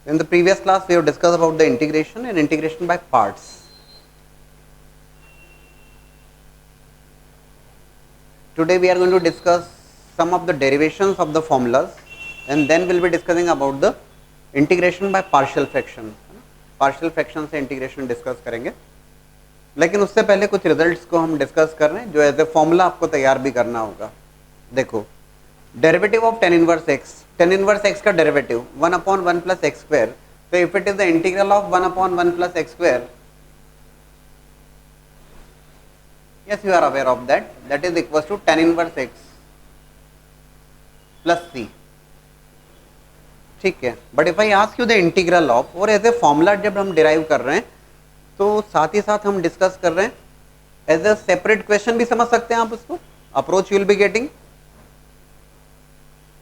In the previous class, we have discussed about the integration and integration by parts. Today we are going to discuss some of the derivations of the formulas, and then we will be discussing about the integration by partial fraction. Partial fraction से integration discuss करेंगे, लेकिन उससे पहले कुछ results को हम discuss कर रहे हैं जो एज ए फॉर्मूला आपको तैयार भी करना होगा. देखो, derivative of tan inverse x का डेरिवेटिव 1/1 प्लस एक्स स्क्वायर. तो if it is the integral of 1/1 plus x square, yes you are aware of that is equals to tan inverse x plus c. ठीक है, but if I ask you the integral of, और as a formula जब हम derive कर रहे हैं तो साथ ही साथ हम डिस्कस कर रहे हैं एज ए सेपरेट क्वेश्चन भी समझ सकते हैं आप उसको. Approach you will be getting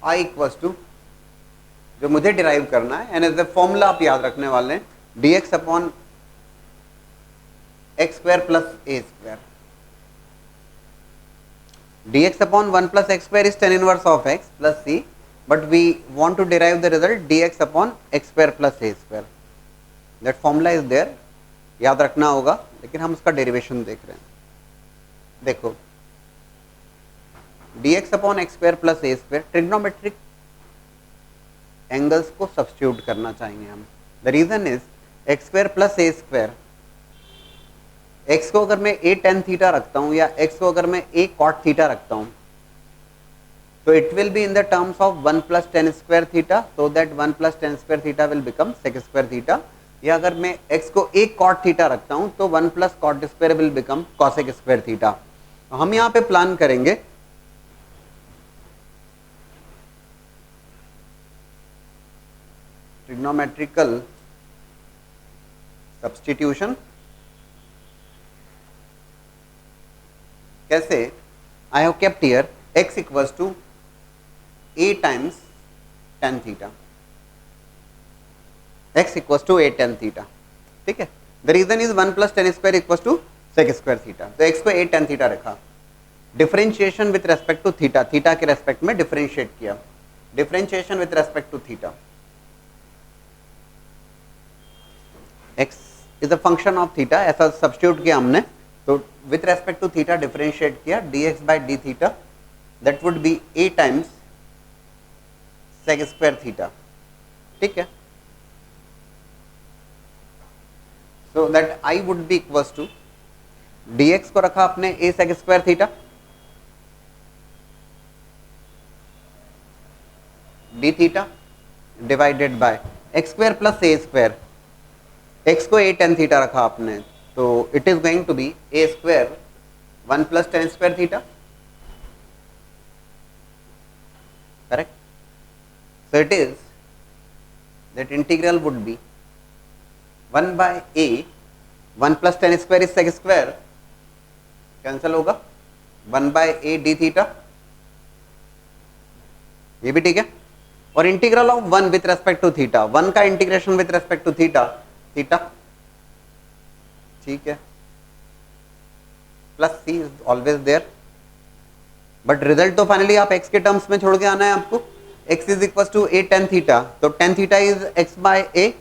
I equals to, जो मुझे डिराइव करना है, एंड एज ए फॉर्मूला आप याद रखने वाले हैं dx upon x square plus a square. dx upon 1 plus x square is tan inverse of x plus c, but we want to derive the result dx upon x square plus a square. That formula is there, याद रखना होगा, लेकिन हम उसका derivation देख रहे हैं. देखो, dx upon x square plus a square, trigonometric angles को सब्स्टिट्यूट करना चाहेंगे हम. The reason is x square plus a square, x को अगर मैं a tan थीटा रखता हूं या x को अगर मैं a cot थीटा रखता हूं, तो it will be in the terms of 1 plus tan square theta, so that 1 plus tan square theta will become sec square theta. या अगर मैं x को a cot थीटा रखता हूं तो 1 plus cot square will become cosec square theta. हम यहां पे प्लान करेंगे ट्रिग्नोमेट्रिकल सब्स्टिट्यूशन. कैसे? I have kept here x equals to a times tan theta. x equals to a tan theta. ठीक है, the reason is 1 plus tan square equals to sec square theta. तो x को a tan theta रखा, differentiation with respect to theta, theta के respect में differentiate किया, differentiation with respect to theta. x is a function of theta, ऐसा substitute किया हमने, तो with respect to theta differentiate किया, dx by d theta, that would be a times sec square theta. ठीक है, so that i would be equals to, dx को रखा आपने a sec square theta, d theta divided by x square plus a square. x को a tan theta रखा आपने, तो it is going to be a square 1 plus tan square theta. Correct? So it is that integral would be 1 by a, 1 plus tan square is sec square, cancel होगा, 1 by a D theta. ये भी ठीक है. और integral of 1 with respect to theta, 1 का integration with respect to theta, theta. ठीक है, plus c is always there, but result तो फाइनली आप x के टर्म्स में छोड़ के आना है आपको. x is equal to a tan theta, तो tan theta is x by a.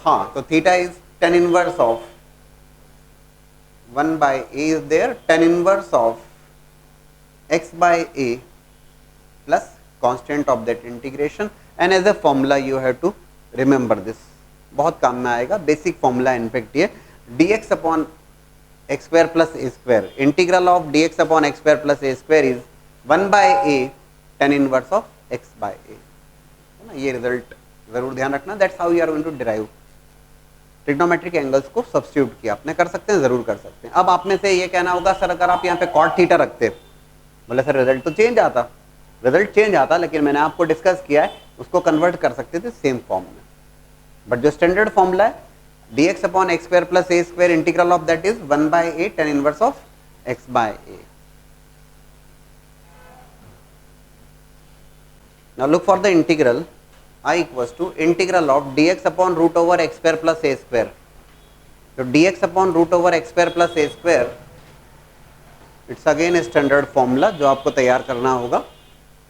हाँ, तो theta is tan inverse of 1 by a is there, tan inverse of x by a plus constant of that integration. And as a formula you have to remember this, बहुत काम में आएगा, basic formula in fact ये, dx upon x square plus a square, integral of dx upon x square plus a square is 1 by a tan inverse of x by a. है ना, ये result जरूर ध्यान रखना. That's how you are going to derive trigonometric angles को substitute किया आपने. कर सकते हैं, जरूर कर सकते हैं. अब आप में से ये कहना होगा सर अगर आप यहाँ पे cot थीटा रखते, बोले सर रिजल्ट तो चेंज आता, रिजल्ट चेंज आता, लेकिन मैंने आपको डिस्कस किया है उसको कन्वर्ट कर सकते थे सेम फॉर्म में. बट जो स्टैंडर्ड फॉर्मूला है dx upon x square plus a square, integral of that is 1 by a tan inverse of x by a. Now look for the integral i equals to integral of dx upon root over x square plus a square. तो dx upon root over x square plus a square, it's again standard formula जो आपको तैयार करना होगा.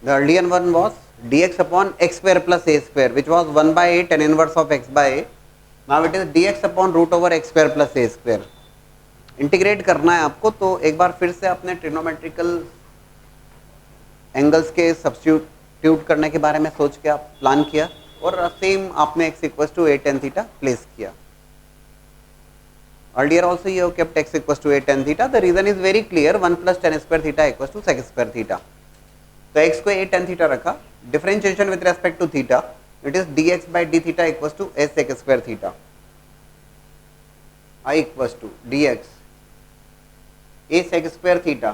The earlier one was dx upon x square plus a square which was 1 by a tan inverse of x by a. Now it is dx upon root over x square plus a square. Integrate करना है आपको, तो एक बार फिर से अपने trigonometrical angles के substitute करने के बारे में सोच के आप प्लान किया और सेम आपने x equal to a tan theta place किया. Earlier also you have kept x equals to a tan theta. The reason is very clear. 1 plus tan square theta equals to sec square theta. तो x को a tan theta रखा. Differentiation with respect to theta. It is dx by d theta equals to a sec square theta. I equals to dx a sec square theta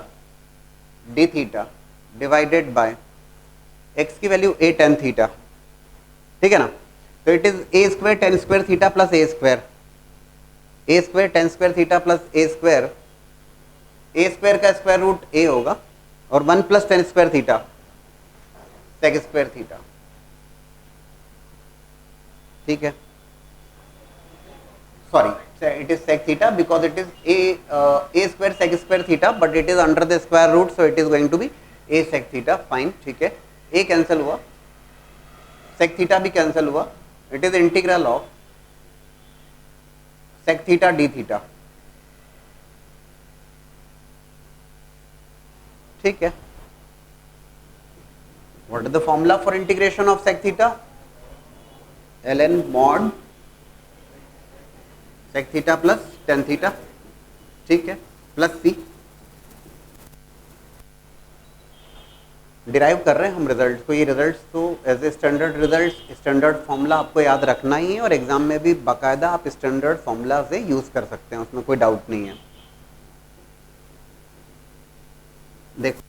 d theta divided by x की value a tan theta. ठीक है ना? तो it is a square tan square theta plus a square. A square tan square theta plus a square का square root a होगा और 1 plus tan square theta sec square theta. ठीक है, sorry it is sec theta because it is a square sec square theta but it is under the square root, so it is going to be a sec theta. Fine, ठीक है, a cancel हुआ, sec theta भी cancel हुआ. It is integral of sec theta d theta. ठीक है, what is the formula for integration of sec theta? ln mod sec theta plus tan theta. ठीक है, plus c. Derive कर रहे हैं हम रिजल्ट को. ये रिजल्ट तो as a standard result standard formula आपको याद रखना ही है और एग्जाम में भी बाकायदा आप स्टैंडर्ड फॉर्मूला से यूज कर सकते हैं, उसमें कोई डाउट नहीं है. देखो,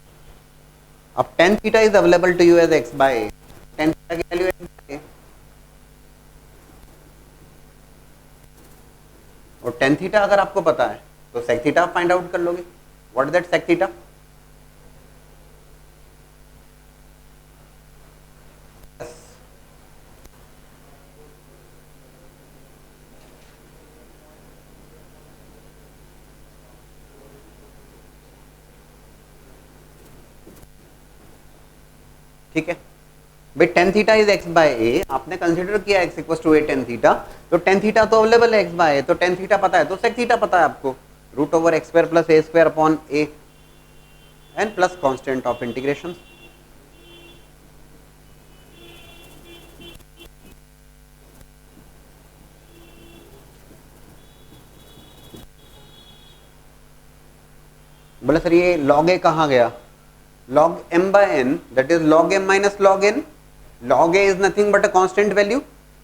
अब tan theta is available to you as x by a. tan theta की वैल्यू x बाय a और tan थीटा अगर आपको पता है तो sec थीटा आप फाइंड आउट कर लोगे. What is that sec theta? ठीक है भाई, tan theta is x by a. आपने कंसीडर किया x equal to a tan theta, तो tan थीटा तो अवेलेबल है x बाय a, तो tan थीटा पता है, तो sec थीटा पता है आपको, root over x square plus a square upon a and plus constant of integration. बोले सर ये log a कहाँ गया? log m by n, that is log m minus log n. log a is nothing but a constant value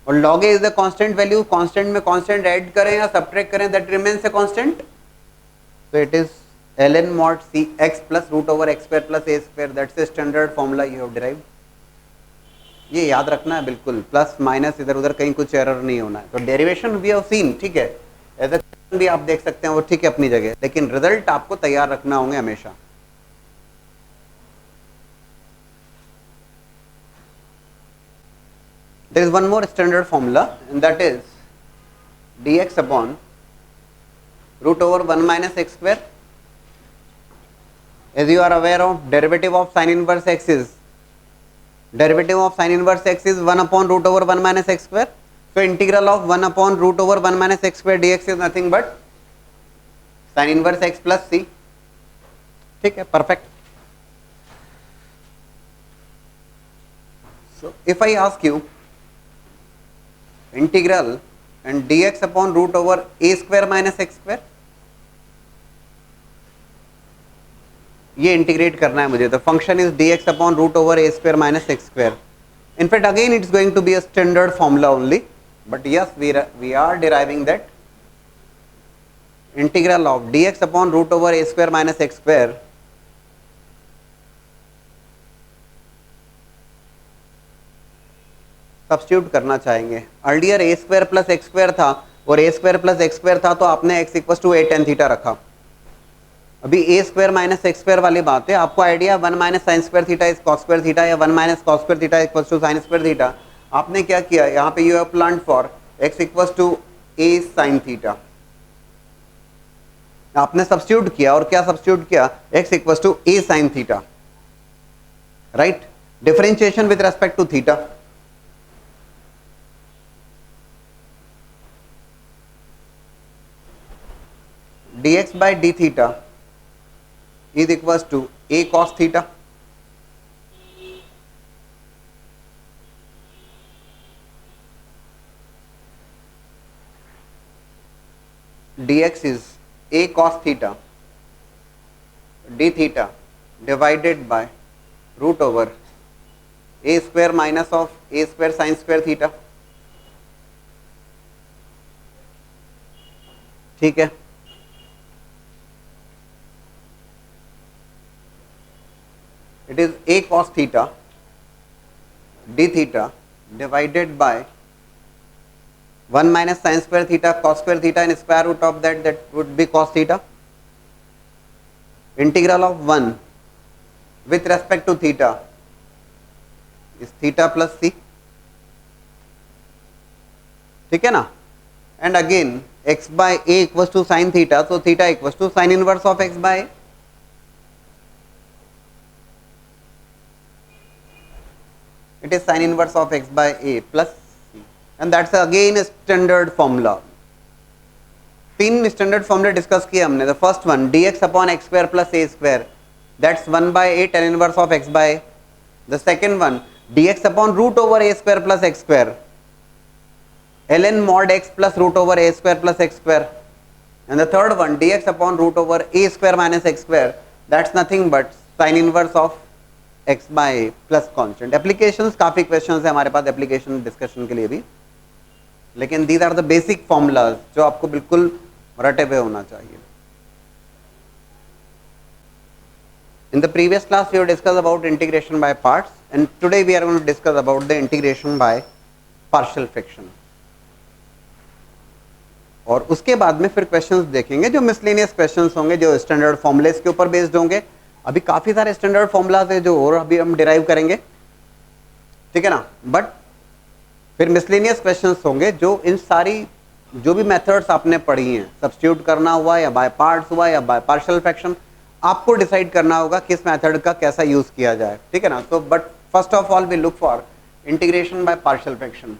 और log a is a constant value. constant में constant add करें या subtract करें, that remains a constant. so it is ln mod c x plus root over x square plus a square. that's a standard formula you have derived. ये याद रखना है बिल्कुल, plus minus इधर उधर कहीं कुछ एरर नहीं होना है. तो डेरिवेशन वी हैव सीन, ठीक है, एज ए भी आप देख सकते हैं वो ठीक है अपनी जगह, लेकिन रिजल्ट आपको तैयार रखना होंगे हमेशा. There is one more standard formula and that is dx upon root over 1 minus x square. As you are aware of, derivative of sin inverse x is 1 upon root over 1 minus x square. So integral of 1 upon root over 1 minus x square dx is nothing but sin inverse x plus c. ठीक है, perfect. So if I ask you integral and dx upon root over a square minus x square, ये integrate करना है मुझे, तो function is dx upon root over a square minus x square. In fact, again it's going to be a standard formula only, but yes, we are deriving that integral of dx upon root over a square minus x square substitute करना चाहेंगे. Earlier a square plus x square था और a square plus x square था, तो आपने x equal to a tan theta रखा. अभी a square minus x square वाली बात है, आपको idea 1 minus sine square theta is cos square theta या 1 minus cos square theta equal to sine square theta. आपने क्या किया, यहाँ पे you have planned for x equal to a sine theta. आपने सब्स्टिट्यूट किया और क्या सब्स्टिट्यूट किया, x equal to a sine theta, right. Differentiation with respect to theta. Dx by d theta is equals to a cos theta dx is a cos theta d theta divided by root over a square minus of a square sin square theta. ठीक है, it is a cos theta d theta divided by 1 minus sin square theta cos square theta and square root of that would be cos theta. Integral of 1 with respect to theta is theta plus c. ठीक है ना, and again x by a equals to sin theta, so theta equals to sin inverse of x by a. It is sin inverse of x by a plus c, and that's again a standard formula. तीन standard फॉर्मूले discuss किए हमने. The first one dx upon x square plus a square, that's 1 by a tan inverse of x by a. The second one dx upon root over a square plus x square, ln mod x plus root over a square plus x square. And the third one dx upon root over a square minus x square, that's nothing but sin inverse of x by a plus constant. Applications काफी questions है हमारे पास application discussion के लिए भी, लेकिन these are the basic formulas जो आपको बिल्कुल रटे हुए होना चाहिए. In the previous class we have discussed about integration by parts, and today we are going to discuss about the integration by partial fraction. और उसके बाद में फिर क्वेश्चंस देखेंगे जो मिसलेनियस क्वेश्चंस होंगे, जो स्टैंडर्ड फॉर्मूलेस के ऊपर बेस्ड होंगे. अभी काफी सारे स्टैंडर्ड फॉर्मूलाज है जो और अभी हम डिराइव करेंगे, ठीक है ना. बट फिर मिसलेनियस क्वेश्चंस होंगे जो इन सारी जो भी मेथड्स आपने पढ़ी हैं, सब्स्टिट्यूट करना हुआ या बाय पार्ट्स हुआ या बाय पार्शियल फ्रैक्शन, आपको डिसाइड करना होगा किस मेथड का कैसा यूज किया जाए, ठीक है ना. तो but first of all we look for integration by partial fraction.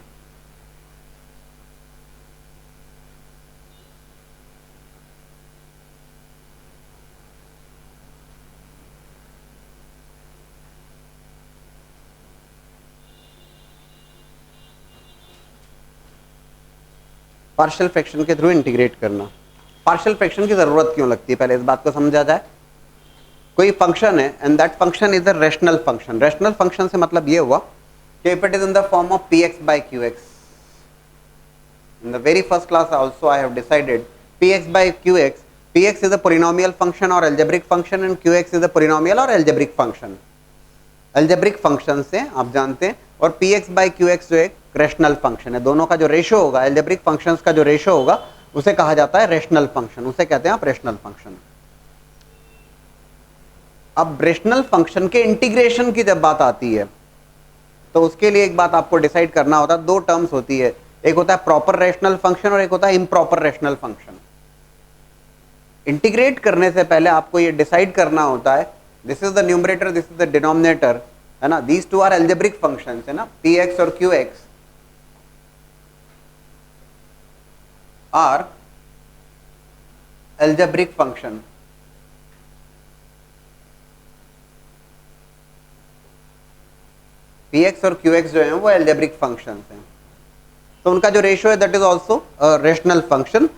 Partial fraction के थ्रू इंटीग्रेट करना. पार्शियल फ्रैक्शन की जरूरत क्यों लगती है, पहले इस बात को समझा जाए. कोई फंक्शन है and that function is a rational function. Rational function से मतलब ये हुआ कि if it is in the form of px by qx, in the very first class also I have decided px by qx, px is a polynomial function or algebraic function and qx is a polynomial or algebraic function. algebraic function से आप जानते हैं, और px by qx जो एक rational function है. दोनों का जो रेशियो होगा, algebraic functions का जो रेशियो होगा, उसे कहा जाता है रेशनल फंक्शन, उसे कहते हैं आप रेशनल फंक्शन. अब रेशनल फंक्शन के इंटीग्रेशन की जब बात आती है तो उसके लिए एक बात आपको डिसाइड करना होता है. दो टर्म्स होती है, एक होता है प्रॉपर रेशनल फंक्शन और एक होता है इम्प्रॉपर रेशनल फंक्शन. इंटीग्रेट करने से पहले आपको ये डिसाइड करना होता है this is the numerator, this is the denominator, है ना. These two are algebraic functions, है ना. px और qx are algebraic function. px और qx जो है वो एल्जेब्रिक फंक्शंस हैं, तो उनका जो रेशियो है that is also rational function.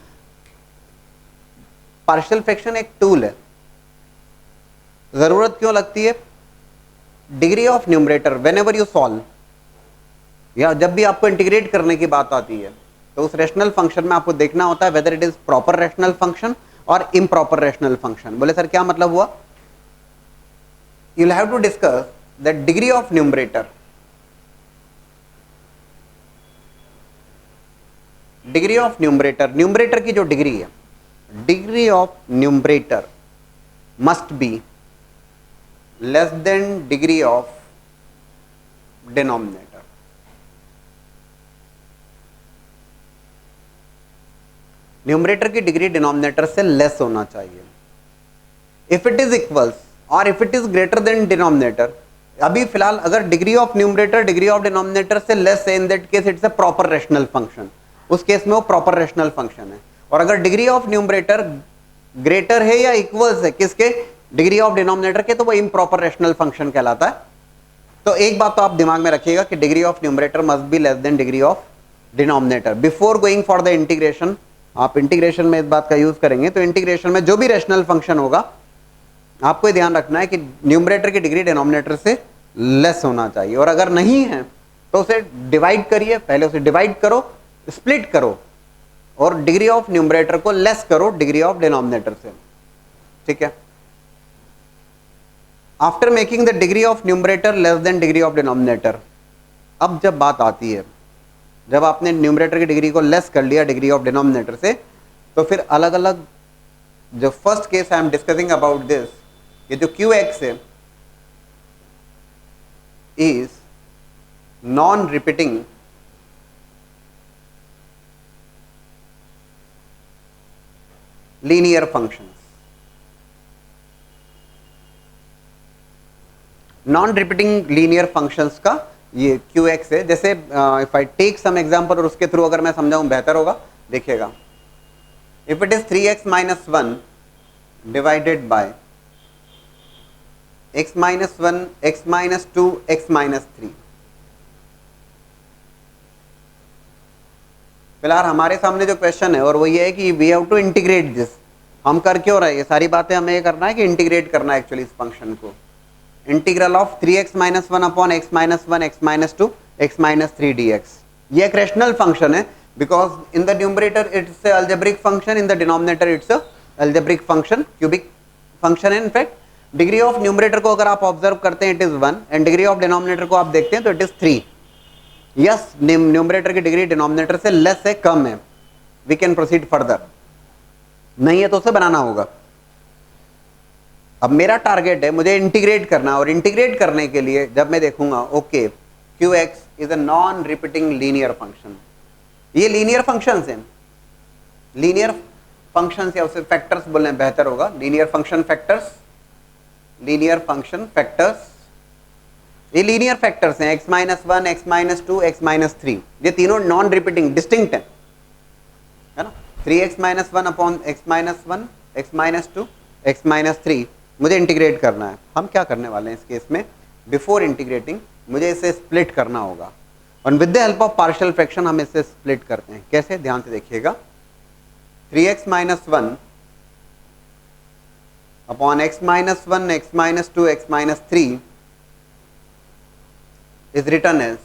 Partial fraction एक टूल है. जरूरत क्यों लगती है? Degree of numerator whenever you solve, या जब भी आपको इंटीग्रेट करने की बात आती है तो उस रेशनल फंक्शन में आपको देखना होता है whether it is proper rational function और इम्प्रॉपर रेशनल फंक्शन. बोले सर क्या मतलब हुआ? You will have to discuss that degree of numerator, degree of numerator, numerator की जो डिग्री है, degree of numerator must be less than degree of denominator. Numerator की degree denominator से less होना चाहिए. इफ इट इज इक्वल्स और if it is greater than denominator अभी फिलहाल अगर degree of numerator degree of denominator से लेस है, in that case it's a proper rational function, उस केस में वो प्रॉपर रेशनल फंक्शन है। और अगर डिग्री ऑफ न्यूमरेटर ग्रेटर है या इक्वल्स है किसके, डिग्री ऑफ डिनोमिनेटर के, तो वो इम्प्रॉपर रेशनल फंक्शन कहलाता है। तो एक बात तो आप दिमाग में रखिएगा कि degree of numerator must be less than degree of denominator. Before going for the integration, आप इंटीग्रेशन में इस बात का यूज करेंगे तो इंटीग्रेशन में जो भी रेशनल फंक्शन होगा आपको ये ध्यान रखना है कि न्यूमरेटर की डिग्री डिनोमिनेटर से लेस होना चाहिए, और अगर नहीं है तो उसे डिवाइड करिए, पहले उसे डिवाइड करो, स्प्लिट करो, और डिग्री ऑफ न्यूमरेटर को लेस करो डिग्री ऑफ डिनोमिनेटर से, ठीक है। After making the degree of numerator less than degree of denominator, अब जब बात आती है, जब आपने न्यूमरेटर की डिग्री को लेस कर लिया डिग्री ऑफ डिनोमिनेटर से, तो फिर अलग अलग, जो first case I am discussing about this, ये जो QX है is non repeating linear functions. Non repeating linear functions का ये QX है। जैसे if I take some example और उसके थ्रू अगर मैं समझाऊं बेहतर होगा, देखिएगा। If it is 3x - 1 divided by x - 1 x - 2 x - 3, फिलहाल हमारे सामने जो क्वेश्चन है और वो ये है कि we have to integrate this. हम कर क्यों रहे हैं ये सारी बातें, हमें ये करना है कि इंटीग्रेट करना है एक्चुअली इस फंक्शन को। Integral of 3x - 1 upon x - 1 x - 2 x - 3 dx, ये एक रेशनल फंक्शन है, because in the numerator it's algebraic function, in the denominator it's algebraic function, cubic function है। इनफैक्ट डिग्री ऑफ न्यूमरेटर को अगर आप observe करते हैं it is 1, and degree of denominator को आप देखते हैं तो इट इज 3। यस, न्यूमरेटर की डिग्री डिनोमिनेटर से लेस है, कम है, वी कैन प्रोसीड फर्दर, नहीं है तो उसे बनाना होगा। अब मेरा टारगेट है मुझे इंटीग्रेट करना, और इंटीग्रेट करने के लिए जब मैं देखूंगा okay QX is a non repeating linear function, ये लीनियर फंक्शंस हैं, लीनियर फंक्शंस या उसे फैक्टर्स बोलने बेहतर होगा, linear function factors, linear function factors, ये लीनियर फैक्टर्स हैं x - 1 x - 2 x - 3, ये तीनों नॉन रिपीटिंग डिस्टिंक्ट है ना। 3x - 1 upon x - 1 x - 2 x - 3 मुझे इंटीग्रेट करना है। हम क्या करने वाले हैं इस केस में, बिफोर इंटीग्रेटिंग मुझे इसे स्प्लिट करना होगा, और with the help of partial fraction हम इसे स्प्लिट करते हैं। कैसे, ध्यान से देखिएगा। 3x - 1 upon x - 1 x - 2 x - 3 is written as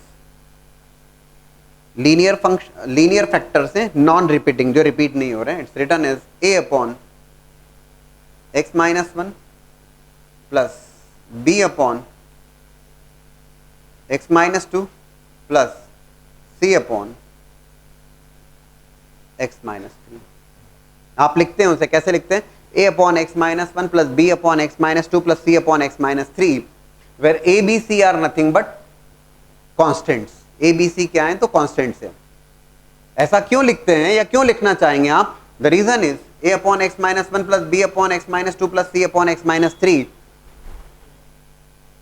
linear function, linear factors हैं नॉन रिपीटिंग, जो रिपीट नहीं हो रहे हैं। It's written as a upon x - 1 plus b upon x - 2 plus c upon x - 3। आप लिखते हैं उसे कैसे लिखते हैं, a upon x - 1 plus b upon x - 2 plus c upon x - 3, where a b c are nothing but constants. A b c क्या है, तो कॉन्स्टेंट्स है। ऐसा क्यों लिखते हैं या क्यों लिखना चाहेंगे आप, the reason is a upon x - 1 plus b upon x - 2 plus c upon x - 3।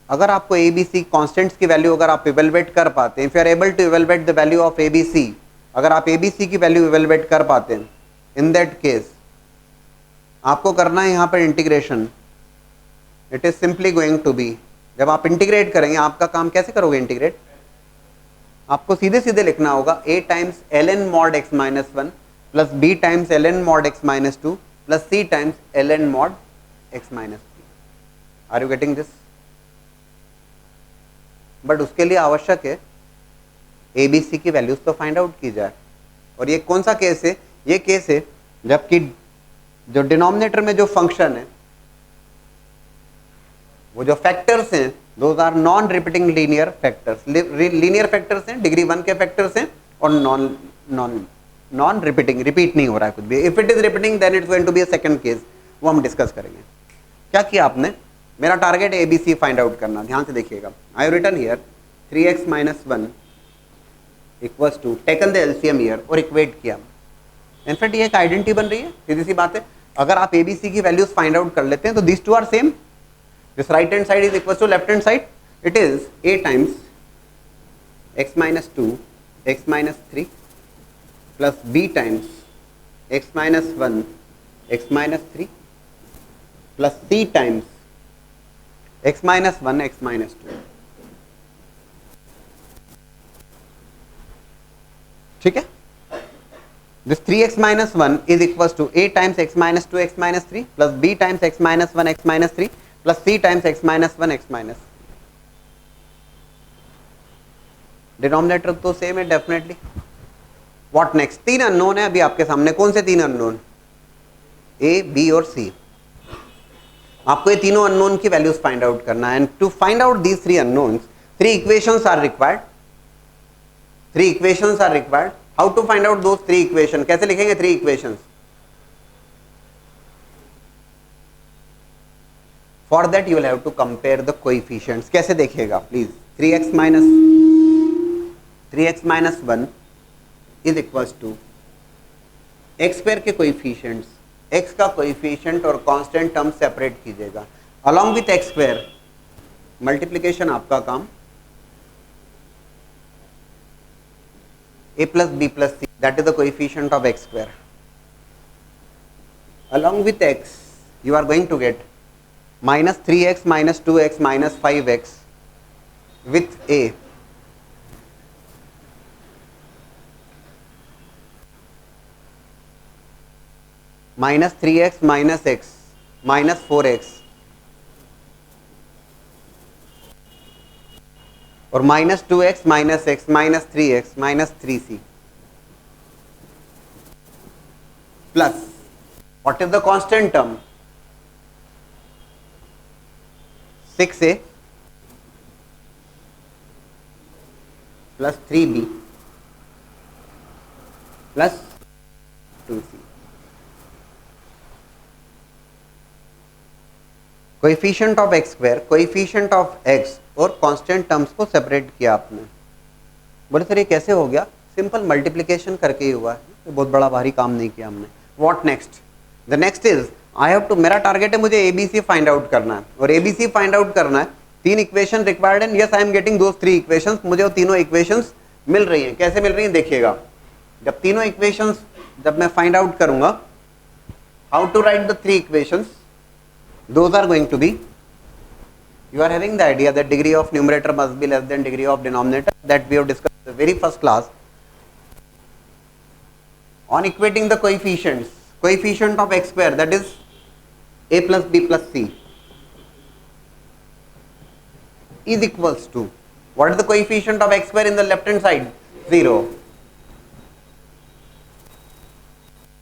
अगर आपको ए बी सी कॉन्स्टेंट्स की वैल्यू अगर आप इवेलुएट कर पाते हैं, if you are able to evaluate the value of a b c, अगर आप ए बी सी की वैल्यू इवेलुएट कर पाते हैं, इन दैट केस आपको करना है यहाँ पर integration. It is simply going to be, जब आप इंटीग्रेट करेंगे, आपका काम कैसे करोगे इंटीग्रेट, आपको सीधे सीधे लिखना होगा a times ln mod x - 1 plus b times ln mod x - 2 plus c times ln mod x - 3। Are you getting this? But उसके लिए आवश्यक है ए बी सी की वैल्यूज तो फाइंड आउट की जाए। और ये कौन सा केस है, ये केस है जबकि जो डिनोमिनेटर में जो फंक्शन है, वो जो फैक्टर्स हैं, those are non repeating linear factors. Linear factors हैं, डिग्री 1 के फैक्टर्स हैं, और नॉन रिपीटिंग, रिपीट नहीं हो रहा है कुछ भी। If it is repeating then it's going to be a second case, वो हम डिस्कस करेंगे। क्या किया आपने, मेरा टारगेट है एबीसी फाइंड आउट करना, ध्यान से देखिएगा। I have written here 3x - 1 equals to, taken the LCM here और इक्वेट किया। इनफैक्ट ये एक आइडेंटिटी बन रही है, सीधी सी बात है। अगर आप एबीसी की वैल्यूज फाइंड आउट कर लेते हैं तो this two are same, this right hand side is equal to left hand side, It is a times x minus 2 x minus 3 plus b times x minus 1 x minus 3 plus c times x minus 1 x minus 2. ठीक है, this 3x minus 1 is equals to a times x minus 2 x minus 3 plus b times x minus 1 x minus 3 plus c times x minus 1 x minus. Denominator तो same है definitely. What next? तीन unknown है अभी आपके सामने. कौन से तीन अननोन? ए, बी और सी. आपको ये तीनों अननोन की वैल्यूज फाइंड आउट करना है. And to find out these three unknowns, three equations are required. Three equations are required. How to find out those three equation? कैसे लिखेंगे three equations? For that you will have to compare the coefficients. कैसे देखिएगा please? 3x minus 1 is equals to x square के coefficients. x का coefficient और constant term separate कीजिएगा. Along with x square multiplication आपका काम. a plus b plus c, that is the coefficient of x square. Along with x you are going to get minus 3x minus 2x minus 5x with a. Minus 3x minus x minus 4x और minus 2x minus x minus 3x minus 3c plus what is the constant term? 6a plus 3b plus 2c. Coefficient of x square, coefficient of x और constant terms को separate किया आपने. बोले sir ये कैसे हो गया? सिंपल मल्टीप्लिकेशन करके ही हुआ है. बहुत बड़ा भारी काम नहीं किया हमने. What next? The next is I have to, मेरा टारगेट है मुझे एबीसी फाइंड आउट करना है. और एबीसी फाइंड आउट करना है. तीन equation required and yes I am getting those three equations. मुझे वो तीनों इक्वेशंस मिल रही हैं. कैसे मिल रही हैं देखिएगा. जब तीनों इक्वेशंस जब मैं फाइंड आउट करूंगा, how to write the three equations? Those are going to be, you are having the idea that degree of numerator must be less than degree of denominator, that we have discussed in the very first class on equating the coefficients. Coefficient of x square, that is a plus b plus c, is equals to, what is the coefficient of x square in the left hand side? 0.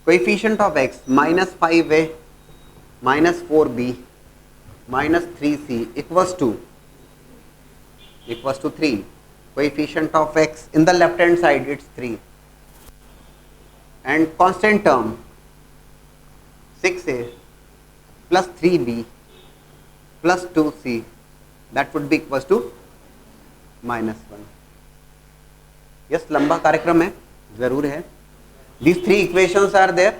Coefficient of x minus 5a minus 4b minus 3c equals to 3. Coefficient of x in the left hand side, it's 3. And constant term 6a plus 3b plus 2c, that would be equals to minus 1. Yes, लंबा कार्यक्रम है, जरूर है. These three equations are there.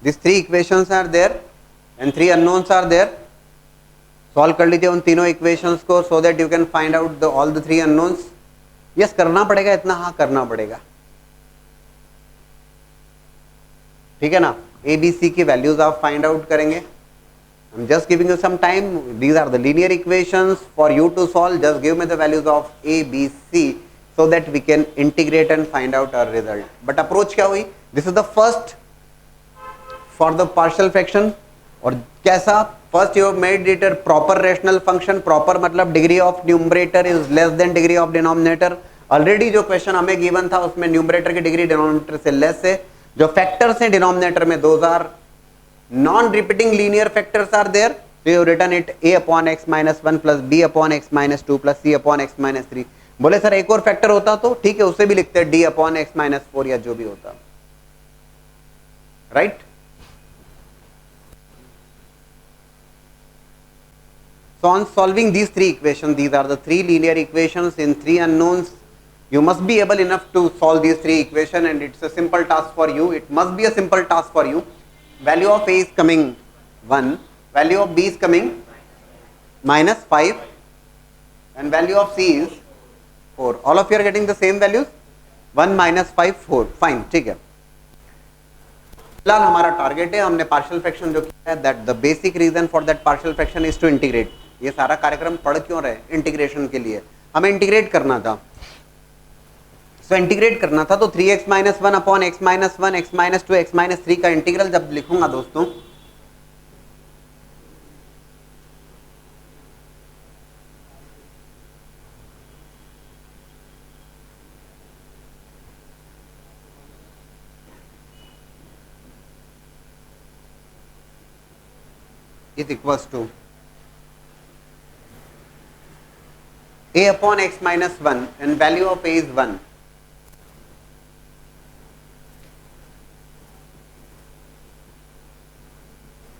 These three equations are there and three unknowns are there. Solve कर लीजिए उन तीनों equations को so that you can find out all the three unknowns. Yes, करना पड़ेगा इतना. हाँ, करना पड़ेगा. ठीक है ना. ABC की values आप find out करेंगे. I'm just giving you some time. These are the linear equations for you to solve. Just give me the values of A, B, C so that we can integrate and find out our result. But approach क्या हुई? This is the first for the partial fraction. और कैसा? First you made it a proper rational function. Proper मतलब degree of numerator is less than degree of denominator. Already जो question हमें given था उसमें numerator की डिग्री डिनोमिनेटर से less है. जो फैक्टर्स हैं डिनोमिनेटर में, those are non repeating linear factors are there. So you written it a upon x minus 1 plus b upon x minus 2 plus c upon x minus 3. बोले sir एक और factor होता तो ठीक है, उसे भी लिखते हैं d अपॉन x माइनस 4 या जो भी होता. Right? So on solving these three equations, these are the three linear equations in three unknowns. You must be able enough to solve these three equations and it's a simple task for you. It must be a simple task for you. Value of A is coming 1, value of B is coming minus 5 and value of c is 4. All of you are getting the same values. 1 minus 5 4. Fine, ठीक है. फिलहाल हमारा target है, हमने partial fraction जो किया है, that the basic reason for that partial fraction is to integrate. ये सारा कार्यक्रम पढ़ क्यों रहे? इंटीग्रेशन के लिए. हमें इंटीग्रेट करना था. सो इंटीग्रेट करना था तो 3x minus 1 upon x minus 1 x minus 2 x minus 3 का इंटीग्रल जब लिखूंगा दोस्तों, is equals to a upon x minus 1 and value of a is 1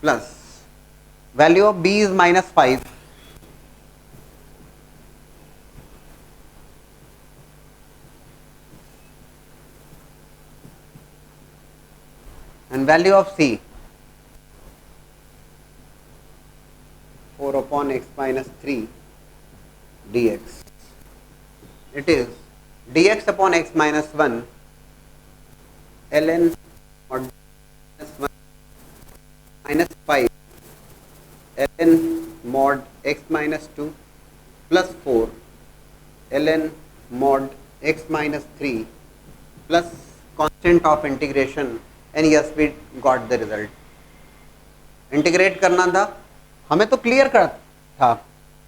plus value of b is minus 5 and value of c 4 upon x minus 3 dx. It is dx upon x minus 1 ln mod minus 1 minus 5 ln mod x minus 2 plus 4 ln mod x minus 3 plus constant of integration, and yes, we got the result. Integrate करना था, हमें तो clear कर था.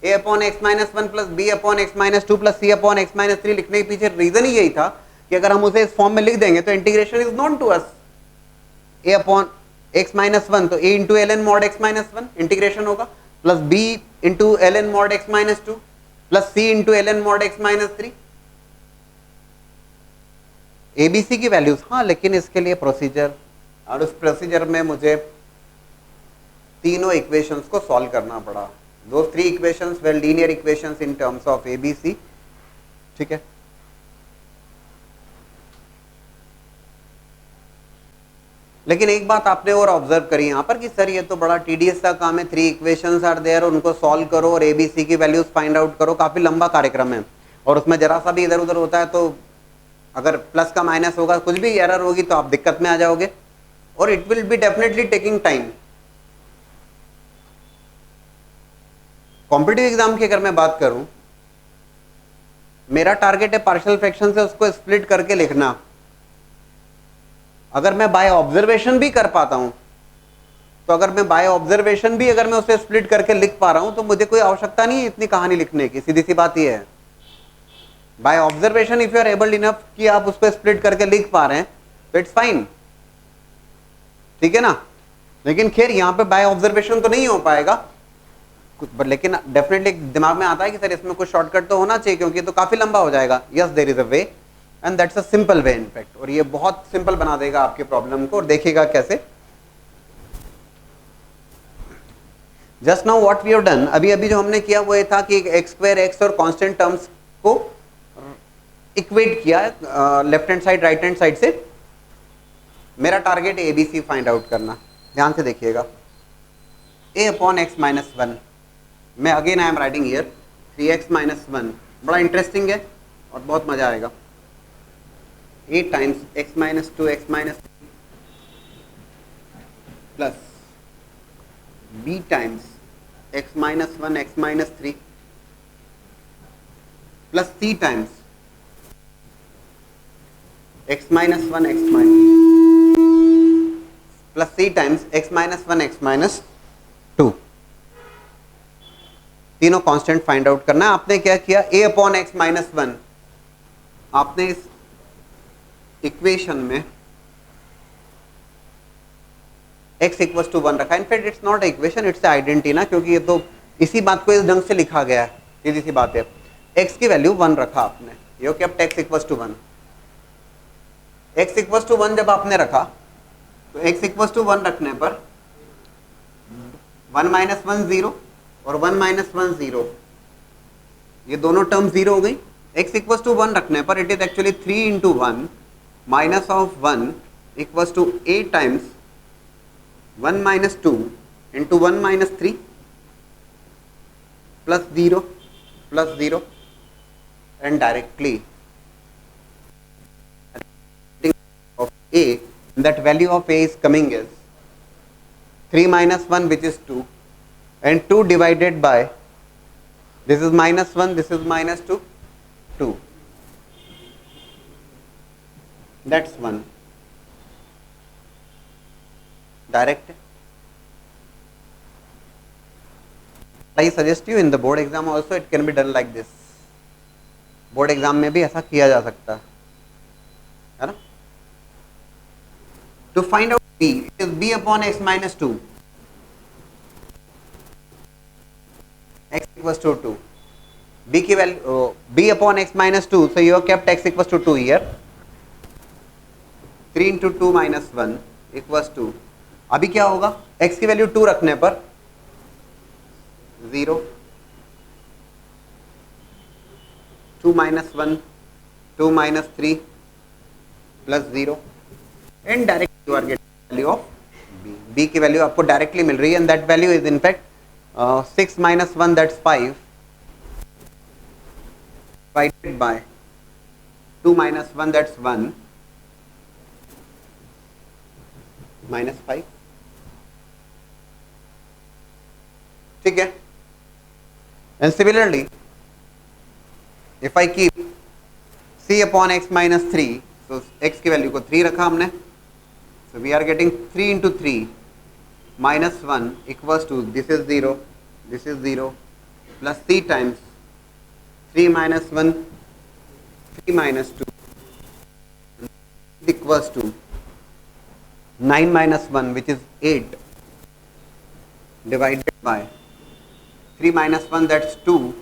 a upon x minus 1 plus b upon x minus 2 plus c upon x minus 3 लिखने के पीछे reason ही यही था कि अगर हम उसे इस फॉर्म में लिख देंगे तो integration is known to us. a upon x minus 1 तो a into l n mod x minus 1 integration होगा, plus b into l n mod x minus 2 plus c into l n mod x minus 3. ABC की values. हाँ, लेकिन इसके लिए procedure, और उस procedure में मुझे तीनों इक्वेशंस को सॉल्व करना पड़ा. दो 3 equations well linear equations in terms of ABC. ठीक है, लेकिन एक बात आपने और ऑब्जर्व करी यहाँ पर कि सर ये तो बड़ा टीडीएस का काम है, 3 इक्वेशंस आर देयर, उनको सॉल्व करो और एबीसी की वैल्यूज फाइंड आउट करो. काफी लंबा कार्यक्रम है और उसमें जरा सा भी इधर उधर होता है तो अगर प्लस का माइनस होगा, कुछ भी एरर होगी तो आप दिक्कत में आ जाओगे और it will be definitely taking time. Competitive exam की अगर मैं बात करूं, मेरा टारगेट है पार्शियल फ्रैक्शन से उसको स्प्लिट करके लिखना. अगर मैं बाय ऑब्जर्वेशन भी कर पाता हूं तो अगर मैं बाय ऑब्जर्वेशन भी अगर मैं उसे स्प्लिट करके लिख पा रहा हूं तो मुझे कोई आवश्यकता नहीं है इतनी कहानी लिखने की. सीधी सी बात यह है, by observation if you are able enough कि आप उसको स्प्लिट करके लिख पा रहे हैं तो इट्स फाइन. ठीक है ना, लेकिन खैर यहां पे बाय ऑब्जर्वेशन तो नहीं हो पाएगा, लेकिन डेफिनेटली दिमाग में आता है कि सर इसमें कुछ शॉर्टकट तो होना चाहिए क्योंकि तो काफी लंबा हो जाएगा. Yes, there is a way and that's a simple way in fact, और ये बहुत सिंपल बना देगा आपके प्रॉब्लम को. और देखिएगा कैसे. Just now what we have done, अभी अभी जो हमने किया वो ये था कि एक्स स्क्वायर एक्स और कांस्टेंट टर्म्स को इक्वेट किया left hand side right hand side से. मेरा टारगेट एबीसी फाइंड आउट करना. ध्यान से देखिएगा, a अपॉन एक्स माइनस 1, मैं again I am writing here 3x minus 1. बड़ा इंटरेस्टिंग है और बहुत मजा आएगा. a times x minus 2 x minus plus b times x minus 1 x minus 3 plus c times x minus 1 x minus plus c times x minus 1 x minus 2. तीनों constant find out करना है. आपने क्या किया, a अपॉन एक्स माइनस 1 आपने इस equation में x equal to 1 रखा. In fact it's not equation, it's identity ना, क्योंकि ये तो इसी बात को इस ढंग से लिखा गया है. सीधी सी बात है, x की वैल्यू 1 रखा आपने. ये क्या, x equal to 1. x equal to 1 जब आपने रखा तो x इक्वल टू 1 रखने पर 1 माइनस 1 0 और 1 माइनस 1 0, ये दोनों टर्म 0 हो गई. x इक्वल टू 1 रखने पर it is actually 3 into 1 minus of 1 equal to a times 1 minus 2 into 1 minus 3 plus 0. plus 0 and directly of a, that value of a is coming as 3 minus 1, which is 2, and 2 divided by, this is minus 1, this is minus 2, 2. That's 1. Direct. I suggest you in the board exam also it can be done like this. Board exam में भी ऐसा किया जा सकता है ना. To find out b, it is b upon x minus 2, x equals to 2. b की value b upon x minus 2, so you have kept x equals to 2 here. 3 into 2 minus 1 equals to, अभी क्या होगा, x की value 2 रखने पर 0, 2 minus 1, 2 minus 3 plus 0, and directly you are getting value of b. b की value आपको directly मिल रही है, and that value is in fact 6 minus 1, that's 5, divided by 2 minus 1, that's 1, minus 5. ठीक है. And similarly, if I keep c upon x minus 3, so x की value को 3 रखा हमने, so we are getting 3 into 3 minus 1 equals to, this is 0, this is 0, plus c times 3 minus 1, 3 minus 2 equals to 9 minus 1, which is 8, divided by 3 minus 1, that's 2,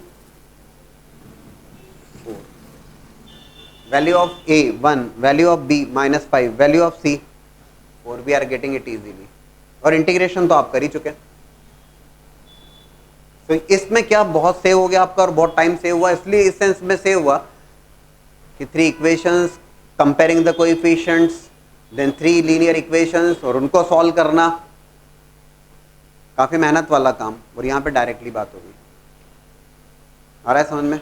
4. Value of a 1, value of b minus 5, value of c 4. We are getting it easily. और integration तो आप कर ही चुके. तो इसमें क्या बहुत save हो गया आपका और बहुत टाइम सेव हुआ. इसलिए इस सेंस में सेव हुआ कि 3 equations comparing the coefficients, then 3 linear equations और उनको सॉल्व करना, काफी मेहनत वाला काम, और यहाँ पे डायरेक्टली बात होगी. आ रहा है समझ में?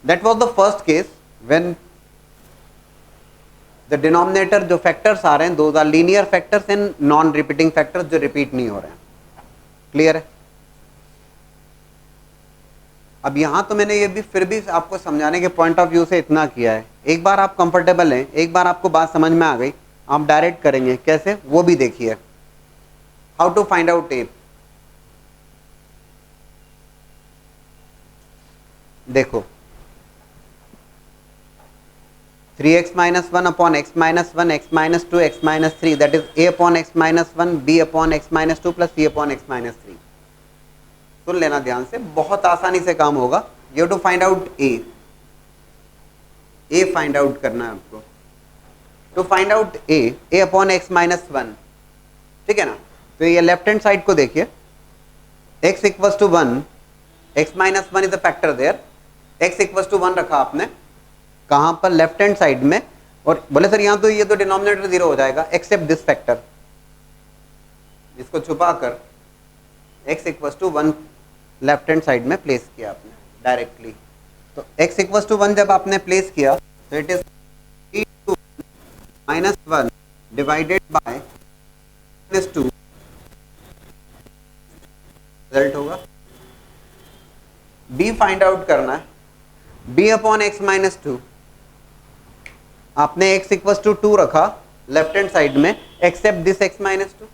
That was the first case when the denominator, जो फैक्टर्स आ रहे हैं, those are linear factors and non repeating factors जो रिपीट नहीं हो रहे हैं. क्लियर है? अब यहां तो मैंने ये भी फिर भी आपको समझाने के पॉइंट ऑफ व्यू से इतना किया है. एक बार आप कंफर्टेबल हैं, एक बार आपको बात समझ में आ गई, आप डायरेक्ट करेंगे कैसे वो भी देखिए. हाउ टू फाइंड आउट ए. देखो 3x minus 1 upon x minus 1, x minus 2, x minus 3, that is a upon x minus 1, b upon x minus 2 plus c upon x minus 3. सुन लेना ध्यान से, बहुत आसानी से काम होगा. You have to find out a. a find out करना है आपको. To find out a upon x minus 1, ठीक है ना. तो ये लेफ्ट हैंड साइड को देखिए, x equals to 1, x minus 1 is a factor there, x equals to 1 रखा आपने कहां पर, लेफ्ट हैंड साइड में. और बोले सर यहां तो ये तो डिनोमिनेटर 0 हो जाएगा एक्सेप्ट दिस फैक्टर, इसको छुपा कर x equals to 1 left hand side में प्लेस किया आपने डायरेक्टली. तो x इक्वल्स टू 1 जब आपने प्लेस किया तो it is minus 1 divided bye minus 2, result होगा. b फाइंड आउट करना है. b अपॉन x माइनस 2, आपने x इक्वल्स टू 2 रखा लेफ्ट हैंड साइड में एक्सेप्ट दिस x माइनस 2.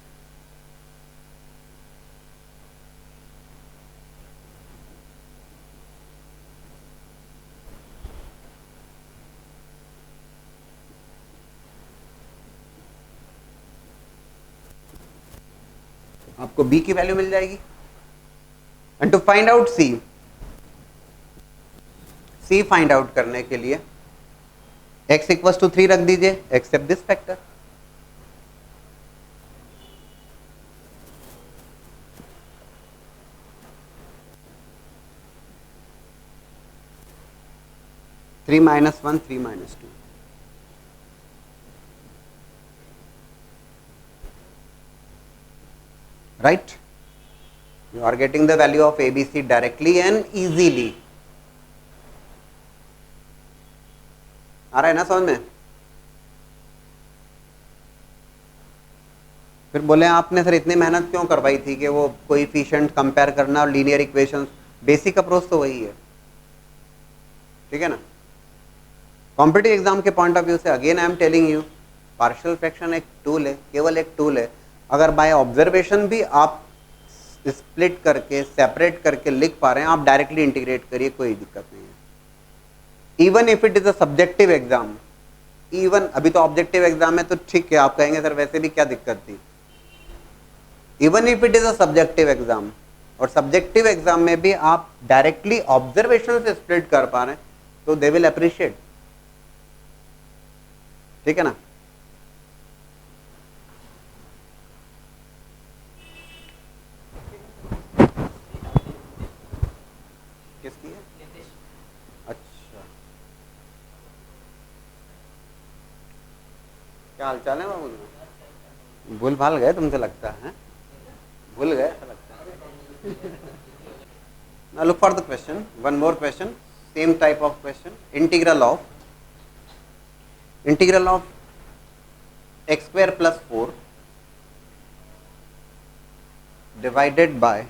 आपको b की वैल्यू मिल जाएगी. And to find out c find out करने के लिए x इक्वल्स टू 3 रख दीजिए except this factor. Three minus 1, 3 minus 2. Right. You are getting the value of ABC directly and easily. आ रहा है ना समझ में? फिर बोले आपने सर इतनी मेहनत क्यों करवाई थी कि वो कोएफिशिएंट कंपेयर करना और लीनियर इक्वेशंस, बेसिक अप्रोच तो वही है, ठीक है ना? कॉम्पिटिटिव एग्जाम के पॉइंट ऑफ व्यू से again I am telling you, partial fraction एक टूल है, केवल एक टूल है. अगर बाय ऑब्जर्वेशन भी आप स्प्लिट करके सेपरेट करके लिख पा रहे हैं, आप डायरेक्टली इंटीग्रेट करिए, कोई दिक्कत नहीं है. Even if it is a subjective exam, even अभी तो ऑब्जेक्टिव एग्जाम है तो ठीक है, आप कहेंगे सर वैसे भी क्या दिक्कत थी. Even if it is a subjective exam, और सब्जेक्टिव एग्जाम में भी आप डायरेक्टली ऑब्जर्वेशन से स्प्लिट कर पा रहे हैं तो दे विल अप्रिशिएट, ठीक है ना? किसकी है? अच्छा, क्या हालचाल है बाबू? भूल भाल गए तुमसे लगता है, भूल गए ऐसा लगता है. Now look for the question, one more question, same type of question. Integral of x square plus 4 divided by,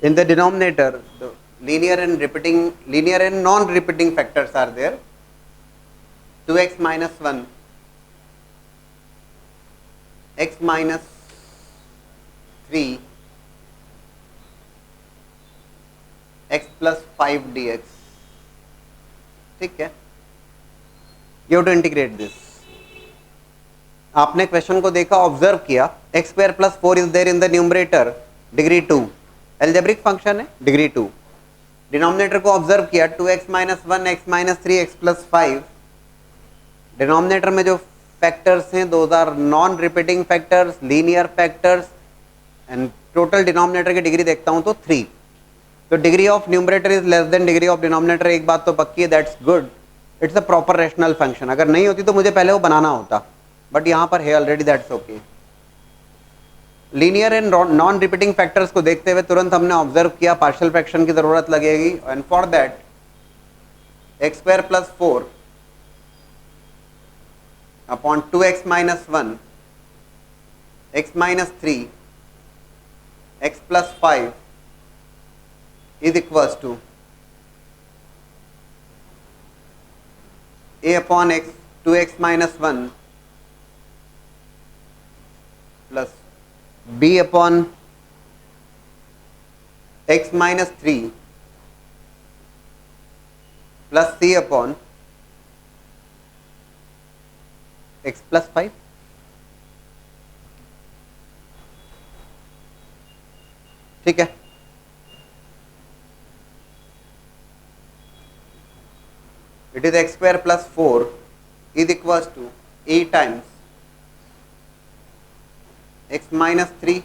in the denominator the linear and non-repeating factors are there. 2x minus 1, x minus 3, x plus 5 dx. ठीक है, you have to integrate this. आपने question को देखा, observe किया, x square plus 4 is there in the numerator, degree 2, algebraic function है, degree 2. Denominator को observe किया, 2x minus 1, x minus 3, x plus 5. Denominator में जो फैक्टर्स हैं those are non repeating factors, linear factors, and total denominator की degree देखता हूं तो 3. तो degree of numerator is less than degree of denominator. एक बात तो पक्की है, that's good, it's a proper rational function. अगर नहीं होती तो मुझे पहले वो बनाना होता, बट यहां पर है already, that's okay. Linear and non repeating factors को देखते हुए तुरंत हमने ऑब्जर्व किया पार्शियल फ्रैक्शन की जरूरत लगेगी, and for that x square plus 4 upon 2x minus 1, x minus 3, x plus 5 is equals to a upon x, 2x minus 1 plus b upon x minus 3 plus c upon x plus 5. ठीक है, it is x square plus 4 is equals to a times x minus 3,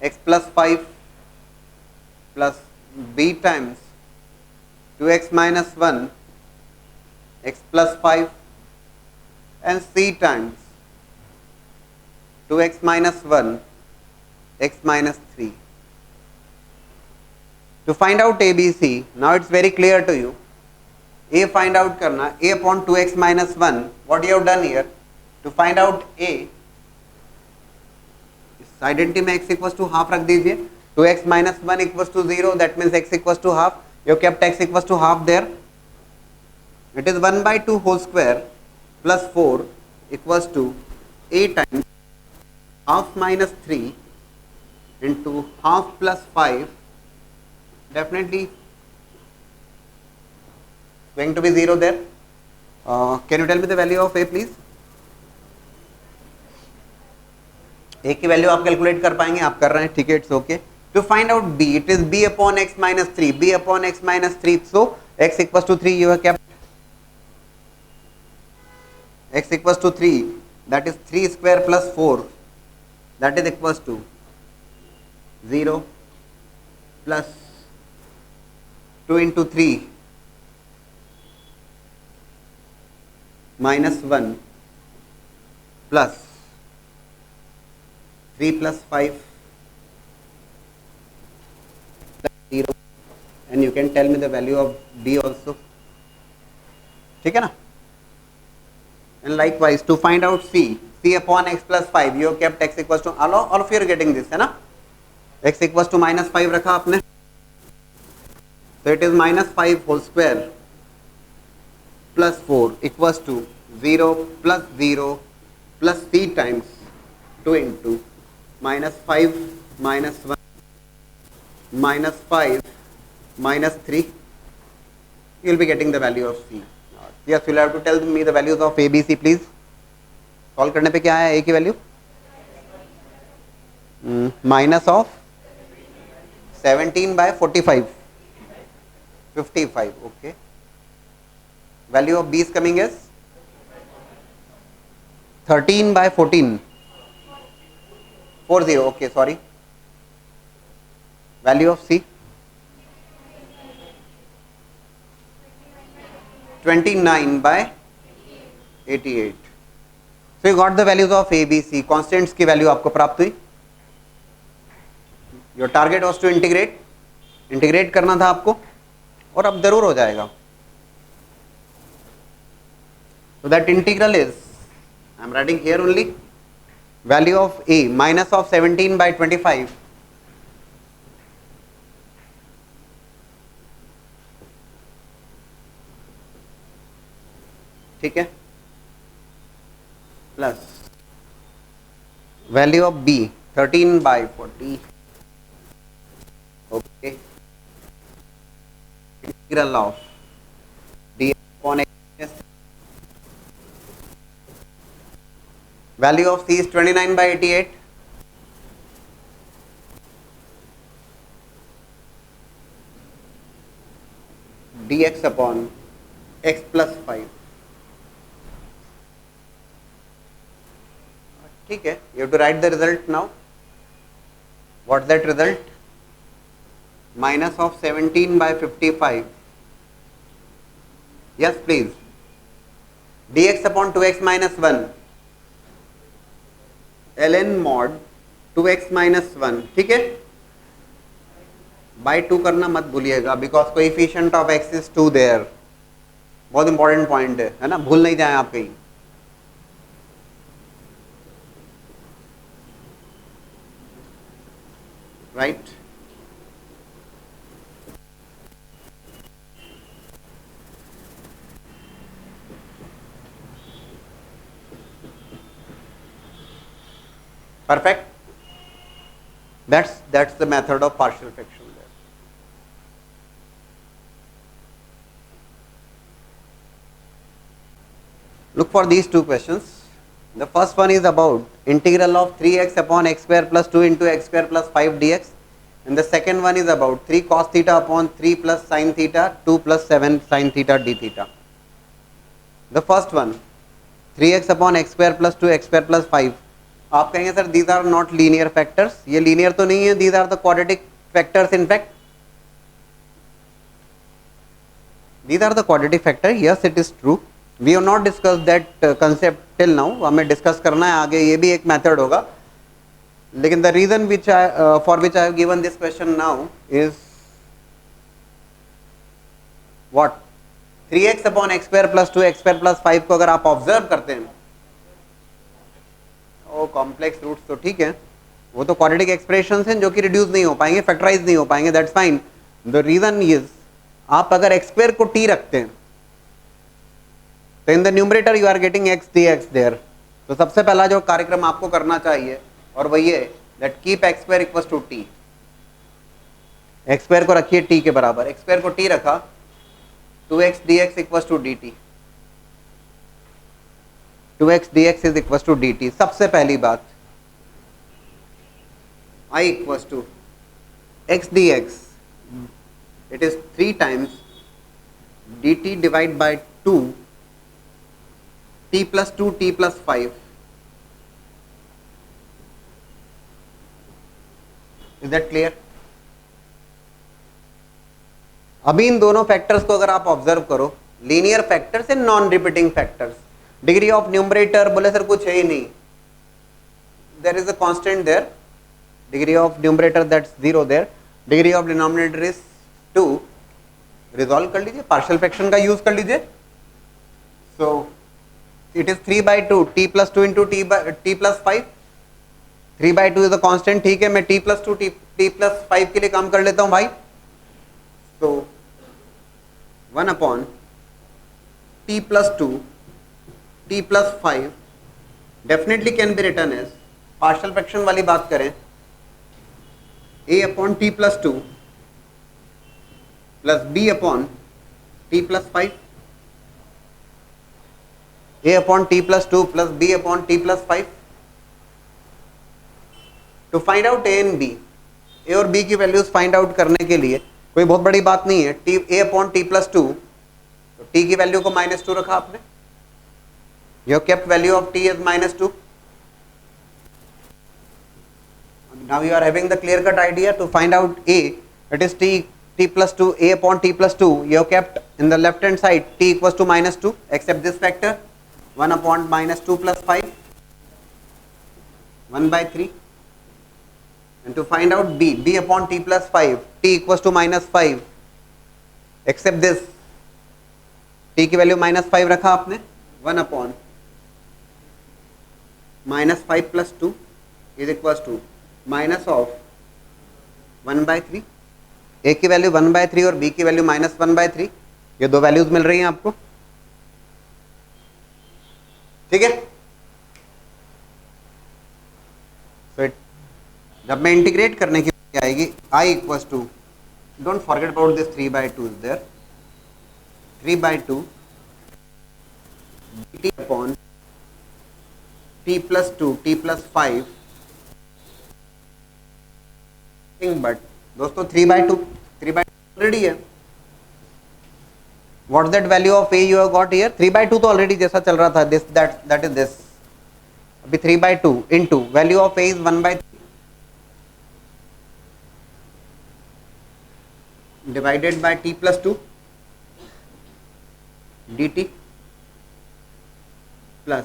x plus 5 plus b times 2x minus 1, x plus 5, and c times 2x minus 1, x minus 3. To find out ABC, now it's very clear to you. A find out करना, a upon 2x minus 1. What you have done here, to find out a, इस identity में x equals to half रख दीजिए. 2x minus 1 equals to 0, that means x equals to half. You kept x equals to half there. It is 1 by 2 whole square plus 4 equals to a times half minus 3 into half plus 5. Definitely going to be 0 there. Can you tell me the value of a please? a की value आप calculate कर पाएंगे, आप कर रहे हैं, ठीक है, it's okay. To find out b, it is b upon x minus 3, b upon x minus 3, so x equals to 3, you have kept x equals to 3, that is 3 square plus 4, that is equals to 0 plus 2 into 3 minus 1 plus 3 plus 5 can tell me the value of b also, ठीक है ना. And likewise to find out c upon x plus 5 you kept x equal to, all of you are getting this, है ना. x equal to -5 रखा आपने, so it is -5 whole square plus 4 equals to 0 plus 0 plus c times 2 into -5 -1 -5 -3. You will be getting the value of c. Yes, you will have to tell me the values of a, b, c please. Solve करने पे क्या है a की value? Minus of 17 by 45, 55. Okay. Value of b is coming as 13 by 14, 40. Okay, sorry. Value of c 29 by 88. So you got the values of a, b, c. Constants की value आपको प्राप्त हुई. Your target was to integrate करना था आपको, और अब जरूर हो जाएगा. So that integral is, I am writing here only, value of a minus of 17 by 25 ठीक है, plus value of b 13 by 40. Okay. Integral of dx upon x. Value of c is 29 by 88. dx upon x plus 5. ठीक है. You have to write the result now. What's that result? Minus of 17 by 55. Yes, please. dx upon 2x minus 1. ln mod 2x minus 1. ठीक है. by 2 करना मत भूलिएगा, because coefficient of x is 2 there. बहुत important point है ना, भूल नहीं जाए आप कहीं. Right. Perfect. That's the method of partial fraction there. Look for these two questions. The first one is about integral of 3x upon x square plus 2 into x square plus 5 dx, and the second one is about 3 cos theta upon 3 plus sin theta 2 plus 7 sin theta d theta. The first one 3x upon x square plus 2 x square plus 5. आप कहेंगे sir these are not linear factors. ये linear तो नहीं है, these are the quadratic factors. In fact these are the quadratic factor. Yes, it is true. We have not discuss that concept till now. हमें discuss करना है आगे, ये भी एक मेथड होगा. लेकिन the reason which for which I have given this question now is what 3x upon x square plus 2 x square plus 5 को अगर आप ऑब्जर्व करते हैं, ओ कॉम्प्लेक्स रूट्स तो ठीक है, वो तो क्वाड्रेटिक एक्सप्रेशंस हैं जो कि रिड्यूस नहीं हो पाएंगे, फैक्टराइज नहीं हो पाएंगे. That's fine. The reason is आप अगर एक्स स्क्वायर को t रखते हैं तो in the numerator you are getting x dx there. तो सबसे पहला जो कार्यक्रम आपको करना चाहिए और वही है that keep x square equals to t. X square को रखिए t के बराबर. एक्स स्क्वायर को t रखा 2x dx equals to dt. 2x dx is equals to dt. सबसे पहली बात I equals to x dx, it is 3 times dt divide by 2 t plus 2 t plus 5. Is that clear? अभी इन दोनों factors को अगर आप ऑब्जर्व करो, linear factors and non repeating factors. Degree of numerator बोले सर कुछ है ही नहीं, there is a constant there. Degree of numerator that's 0 there. Degree of denominator is 2. Resolve कर लीजिए, पार्शियल फ्रैक्शन का यूज कर लीजिए। So it is 3/2 t plus 2 into t plus 5। 3/2 is a constant, ठीक है, मैं t प्लस 2 टी प्लस 5 के लिए काम कर लेता हूं भाई। तो 1 अपॉन t plus 2 t plus 5 definitely can be written as, partial fraction वाली बात करें, a upon t plus 2 plus b upon t plus 5, a upon t plus 2 plus b upon t plus 5। To find out a and b, a और b की values find out करने के लिए कोई बहुत बड़ी बात नहीं है। a अपॉन टी प्लस 2, तो t की वैल्यू को -2 रखा आपने, you have kept value of t as -2. Now you are having the clear cut idea to find out a, it is t plus 2, a upon t plus 2, you have kept in the left hand side t equals to -2, except this factor 1 upon -2 plus 5, 1/3. And to find out b upon t plus 5, t equals to -5, except this t की value -5 रखा आपने, 1 upon -5 plus 2 is equals to minus of 1/3। a की value 1/3 और b की value -1/3, ये दो values मिल रही हैं आपको, ठीक है। तो जब मैं इंटीग्रेट करने की बात आएगी, i equals to, don't forget about this 3/2 is there, 3/2 dt अपॉन t plus 2 t plus 5, but दोस्तों 3/2 ऑलरेडी है। What that value of a you have got here, 3/2 तो ऑलरेडी जैसा चल रहा था, दिस दैट इज दिस। अभी 3/2 into value of a is 1/3 divided by t plus 2 dt plus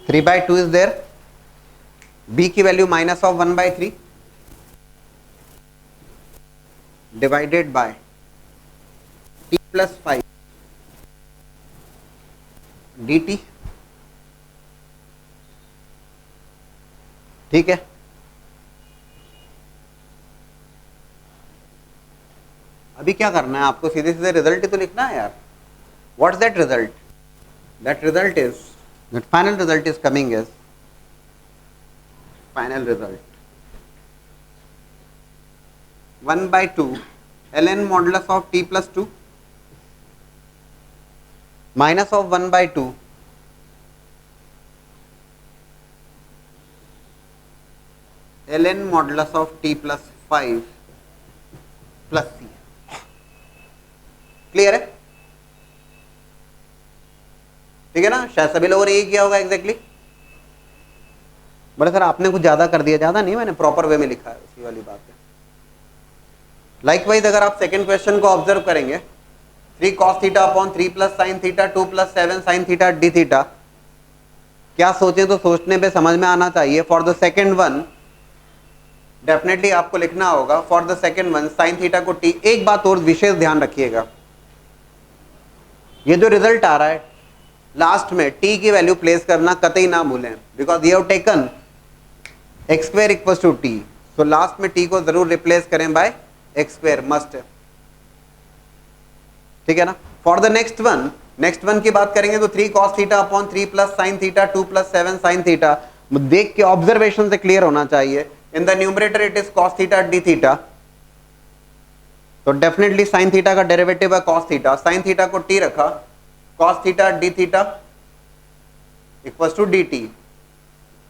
3/2 is there, b की value minus of 1/3 divided by t plus 5 dt, ठीक है। अभी क्या करना है आपको, सीधे सीधे रिजल्ट ही तो लिखना है यार। What is that result, that result is, that final result is coming as, final result 1/2 ln modulus of t plus 2 minus of 1/2 ln modulus of t plus 5 plus c। Clear है, ठीक है ना, शायद सभी लोगों ने यही किया होगा एग्जैक्टली। बड़े सर आपने कुछ ज्यादा कर दिया, ज्यादा नहीं, मैंने प्रॉपर वे में लिखा है, उसी वाली बात है। लाइकवाइज अगर आप सेकंड क्वेश्चन को ऑब्जर्व करेंगे, 3 cos theta upon 3 plus sine theta 2 plus 7 sine theta d theta, क्या सोचें तो सोचने पे समझ में आना चाहिए। For the second one definitely आपको लिखना होगा, for the second one sine theta को टी। एक बात और विशेष ध्यान रखिएगा, ये जो रिजल्ट आ रहा है लास्ट में t की वैल्यू प्लेस करना कतई ना भूलें, because you have taken x square equals to t, so last में t को जरूर रिप्लेस करें बाय एक्स स्क्वायर, मस्ट है, ठीक है ना। फॉर द नेक्स्ट वन की बात करेंगे तो 3 cos theta upon 3 plus sine theta 2 plus 7 sine theta, देख के ऑब्जर्वेशन से क्लियर होना चाहिए। In the numerator it is cos theta d theta, तो डेफिनेटली साइन थीटा का डेरिवेटिव है cos थीटा, साइन थीटा को t रखा, cos theta d theta equals to dt,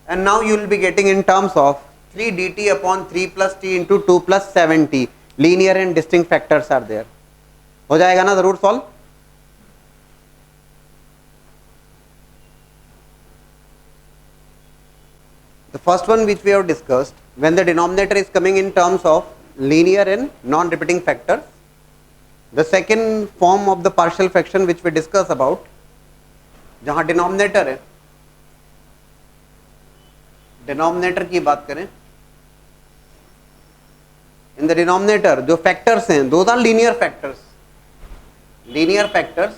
and now you will be getting in terms of 3 dt upon 3 plus t into 2 plus 7t, linear and distinct factors are there. हो जाएगा ना जरूर solve. The first one which we have discussed, when the denominator is coming in terms of linear and non-repeating factors. The second form of the partial fraction which we discuss about, जहाँ denominator है, denominator की बात करें, in the denominator जो factors हैं those are linear factors, linear factors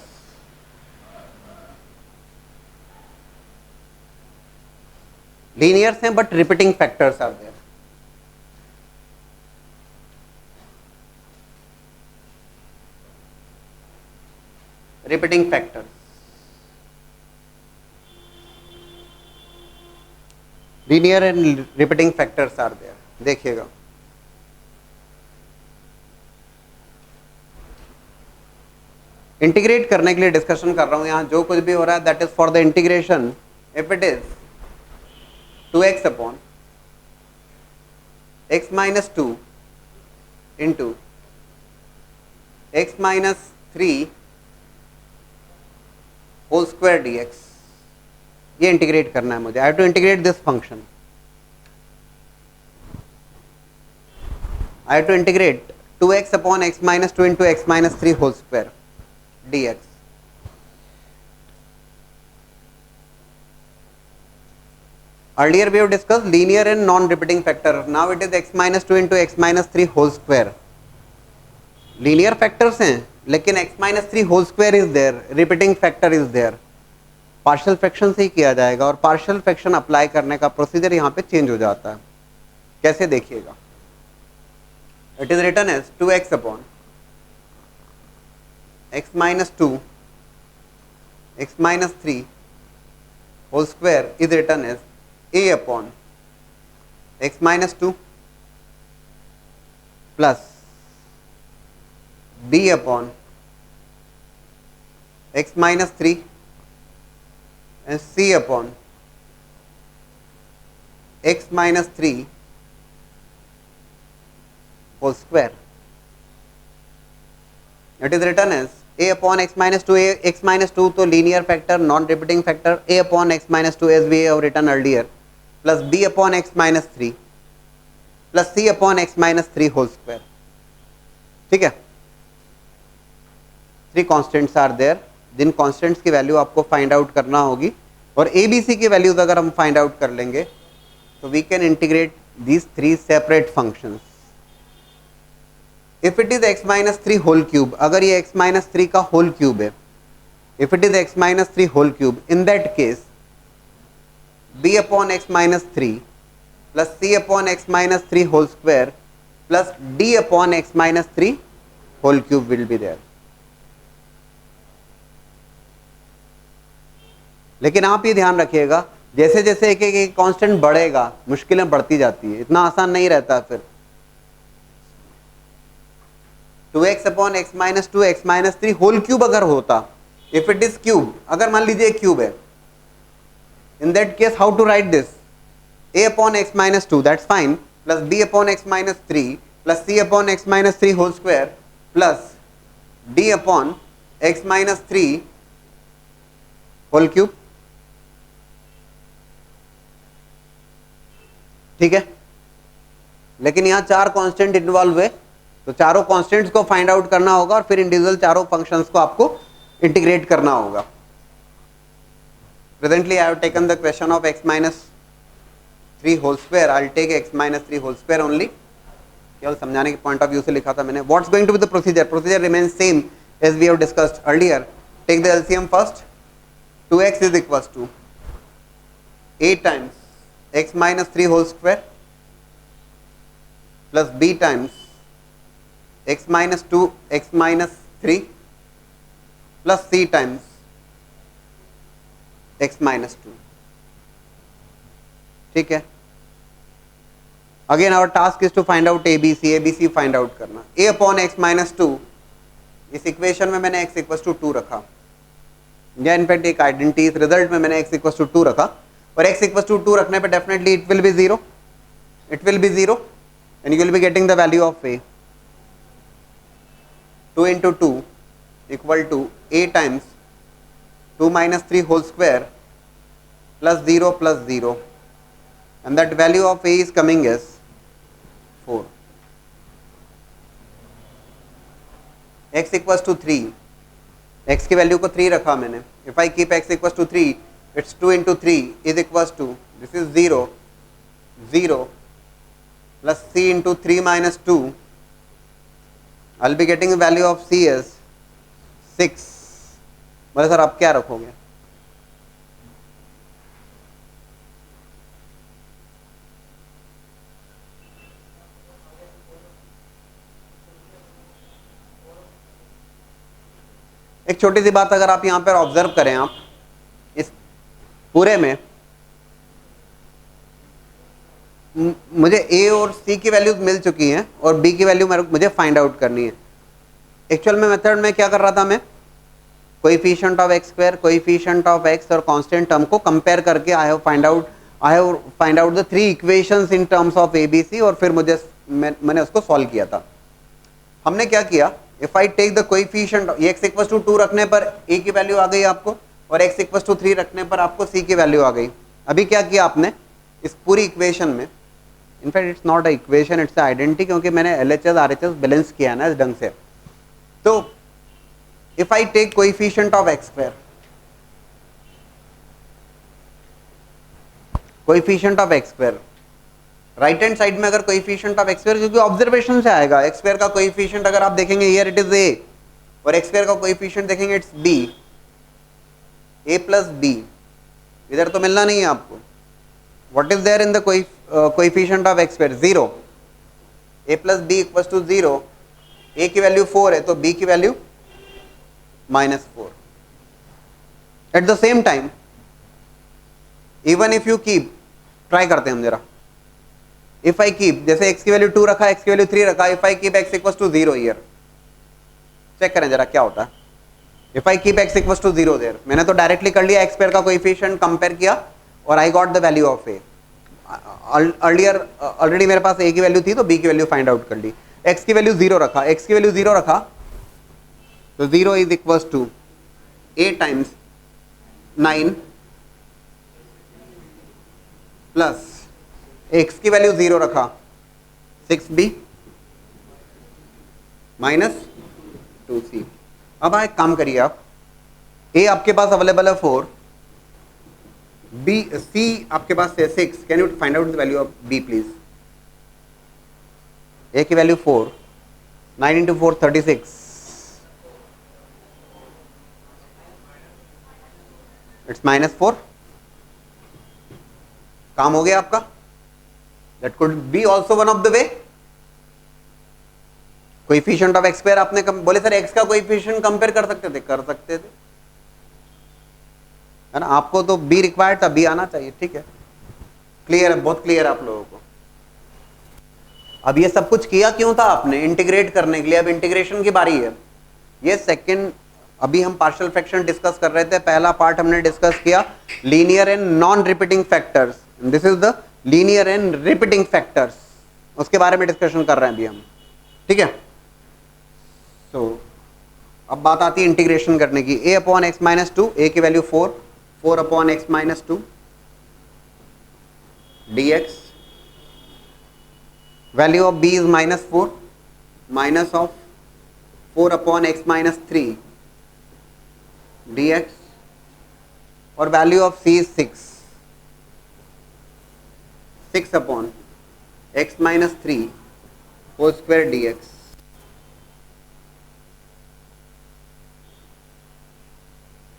linears हैं but repeating factors are there. Repeating factors, linear and repeating factors are there. देखिएगा integrate करने के लिए डिस्कशन कर रहा हूं यहां, जो कुछ भी हो रहा है that is for the integration. If it is 2x upon x minus 2 into x minus 3 whole square dx, ये इंटीग्रेट करना है मुझे। I have to integrate this function, I have to integrate 2x upon x minus 2 into x minus 3 whole square dx। Earlier we have discussed linear and non-repeating factor. Now it is x minus 2 into x minus 3 whole square. Linear factors हैं लेकिन x minus 3 whole square is there, repeating factor is there. Partial fraction से ही किया जाएगा और partial fraction apply करने का procedure यहाँ पे चेंज हो जाता है। कैसे देखिएगा, it is written as 2x upon x minus 2 x minus 3 whole square is written as a upon x minus 2 plus b upon x minus 3 and c upon x minus 3 whole square. It is written as a upon x minus 2, x minus 2 तो linear factor non repeating factor, a upon x minus 2 as we have written earlier plus b upon x minus 3 plus c upon x minus 3 whole square। ठीक है, 3 constants are there, जिन constants की value आपको find out करना होगी और ए b सी की values अगर हम फाइंड आउट कर लेंगे तो we can integrate these 3 separate functions. If it is x minus 3 whole cube, अगर ये x माइनस 3 का होल क्यूब है, if it is x minus 3 whole cube, in that case b upon x minus 3 plus c upon x minus 3 whole square plus d upon x minus 3 whole cube will be there. लेकिन आप ये ध्यान रखिएगा जैसे जैसे एक एक constant बढ़ेगा मुश्किलें बढ़ती जाती है, इतना आसान नहीं रहता। फिर 2x upon x minus 2 x minus 3 whole cube अगर होता, इफ इट इज क्यूब, अगर मान लीजिए क्यूब है, in that case how to write this, a upon x minus 2 that's fine plus b upon x minus 3 plus c upon x minus 3 whole square plus d upon x minus 3 whole cube. ठीक है, लेकिन यहां 4 constant involve हुए तो चारों constants को find out करना होगा और फिर इंडिविजुअल चारों फंक्शंस को आपको इंटीग्रेट करना होगा। Presently I have taken the question of x minus 3 whole square, I will take x minus 3 whole square only, केवल समझाने के पॉइंट ऑफ व्यू से लिखा था मैंने। What's going to be the procedure, procedure remains same as we have discussed earlier. Take the LCM first, 2x is equals to a times x minus 3 whole square plus b times x minus 2 x minus 3 plus c times x minus 2। ठीक है, again our task is to find out ABC find out करना। a upon x minus 2, इस equation में मैंने x equal to 2 रखा, या in fact एक identity, इस रिजल्ट में मैंने x इक्वल टू 2 रखा और x इक्वल टू 2 रखने पे definitely it will be 0, it will be 0 and you will be getting the value of a। 2 into 2 equal to a times 2 minus 3 whole square plus 0 and that value of a is coming as 4। x equals to 3, x की value को 3 रखा मैंने। if I keep x equals to 3, it's 2 into 3 is equals to, this is 0 plus c into 3 minus 2 I'll be getting the value of C as 6. बोले sir आप क्या रखोगे? एक छोटी सी बात अगर आप यहां पर ऑब्जर्व करें, आप इस पूरे में मुझे ए और सी की वैल्यूज मिल चुकी हैं और बी की वैल्यू मुझे फाइंड आउट करनी है। एक्चुअल में मेथड में क्या कर रहा था मैं, coefficient of x square, coefficient of x और कांस्टेंट टर्म को कंपेयर करके I have find out the three equations in terms of ABC, और फिर मैंने उसको सॉल्व किया था। हमने क्या किया, if I take the coefficient, x equal to 2 रखने पर a की वैल्यू आ गई आपको, और x इक्वल टू 3 रखने पर आपको c की वैल्यू आ गई। अभी क्या किया आपने इस पूरी इक्वेशन में, in fact it's not a equation, it's identity, क्योंकि मैंने एलएचएस आरएचएस बैलेंस किया ना इस ढंग से। तो if I take coefficient of x square, coefficient of x square right hand side में अगर कोएफिशिएंट ऑफ एक्स स्क्वायर, क्योंकि ऑब्जर्वेशन से आएगा, एक्स स्क्वायर का कोएफिशिएंट अगर आप देखेंगे हियर इट इज ए, और एक्स स्क्वायर का कोएफिशिएंट देखेंगे it's b, a plus b, इधर तो मिलना नहीं है आपको। What is there in the coefficient of x square? 0। A plus b equal to 0, a की वैल्यू 4 है तो बी की value -4। At the same time even if you keep, try करते हैं हम जरा, इफ आई कीप, जैसे x की वैल्यू 2 रखा, x की वैल्यू 3 रखा, if I keep x equal to 0 here, check करें जरा क्या होता है। If I keep x equal to 0 there, मैंने तो डायरेक्टली कर लिया, एक्स स्क्वायर का कोएफिशिएंट कंपेयर किया और I got the value of a। Earlier already मेरे पास a की वैल्यू थी तो b की वैल्यू फाइंड आउट कर ली। x की वैल्यू 0 रखा, x की वैल्यू 0 रखा तो 0 is equal to a times 9 plus x की वैल्यू 0 रखा 6b माइनस 2c। अब एक काम करिए आप, a आपके पास अवेलेबल है 4, b c आपके पास है 6, can you find out the value of b please? a की वैल्यू 4, 9 इंटू 4 36, इट्स -4। काम हो गया आपका। That could be also one of the way. Coefficient of x square आपने बोले सर एक्स का कोएफिशिएंट कंपेयर कर सकते थे, कर सकते थे, है ना। आपको तो बी रिक्वायर्ड था, बी आना चाहिए, ठीक है, क्लियर है, बहुत क्लियर है आप लोगों को। अब ये सब कुछ किया क्यों था आपने? इंटीग्रेट करने के लिए। अब इंटीग्रेशन की बारी है। ये सेकंड, अभी हम पार्शियल फ्रैक्शन डिस्कस कर रहे थे, पहला पार्ट हमने डिस्कस किया linear and non repeating factors, this is the linear and repeating factors, उसके बारे में डिस्कशन कर रहे हैं अभी हम, ठीक है। तो अब बात आती है इंटीग्रेशन करने की। a upon x minus 2, a की value 4, 4 upon x minus 2 dx, value of b is -4, minus of 4 upon x minus 3 dx, और value of c is 6, 6 upon x minus 3 whole square dx।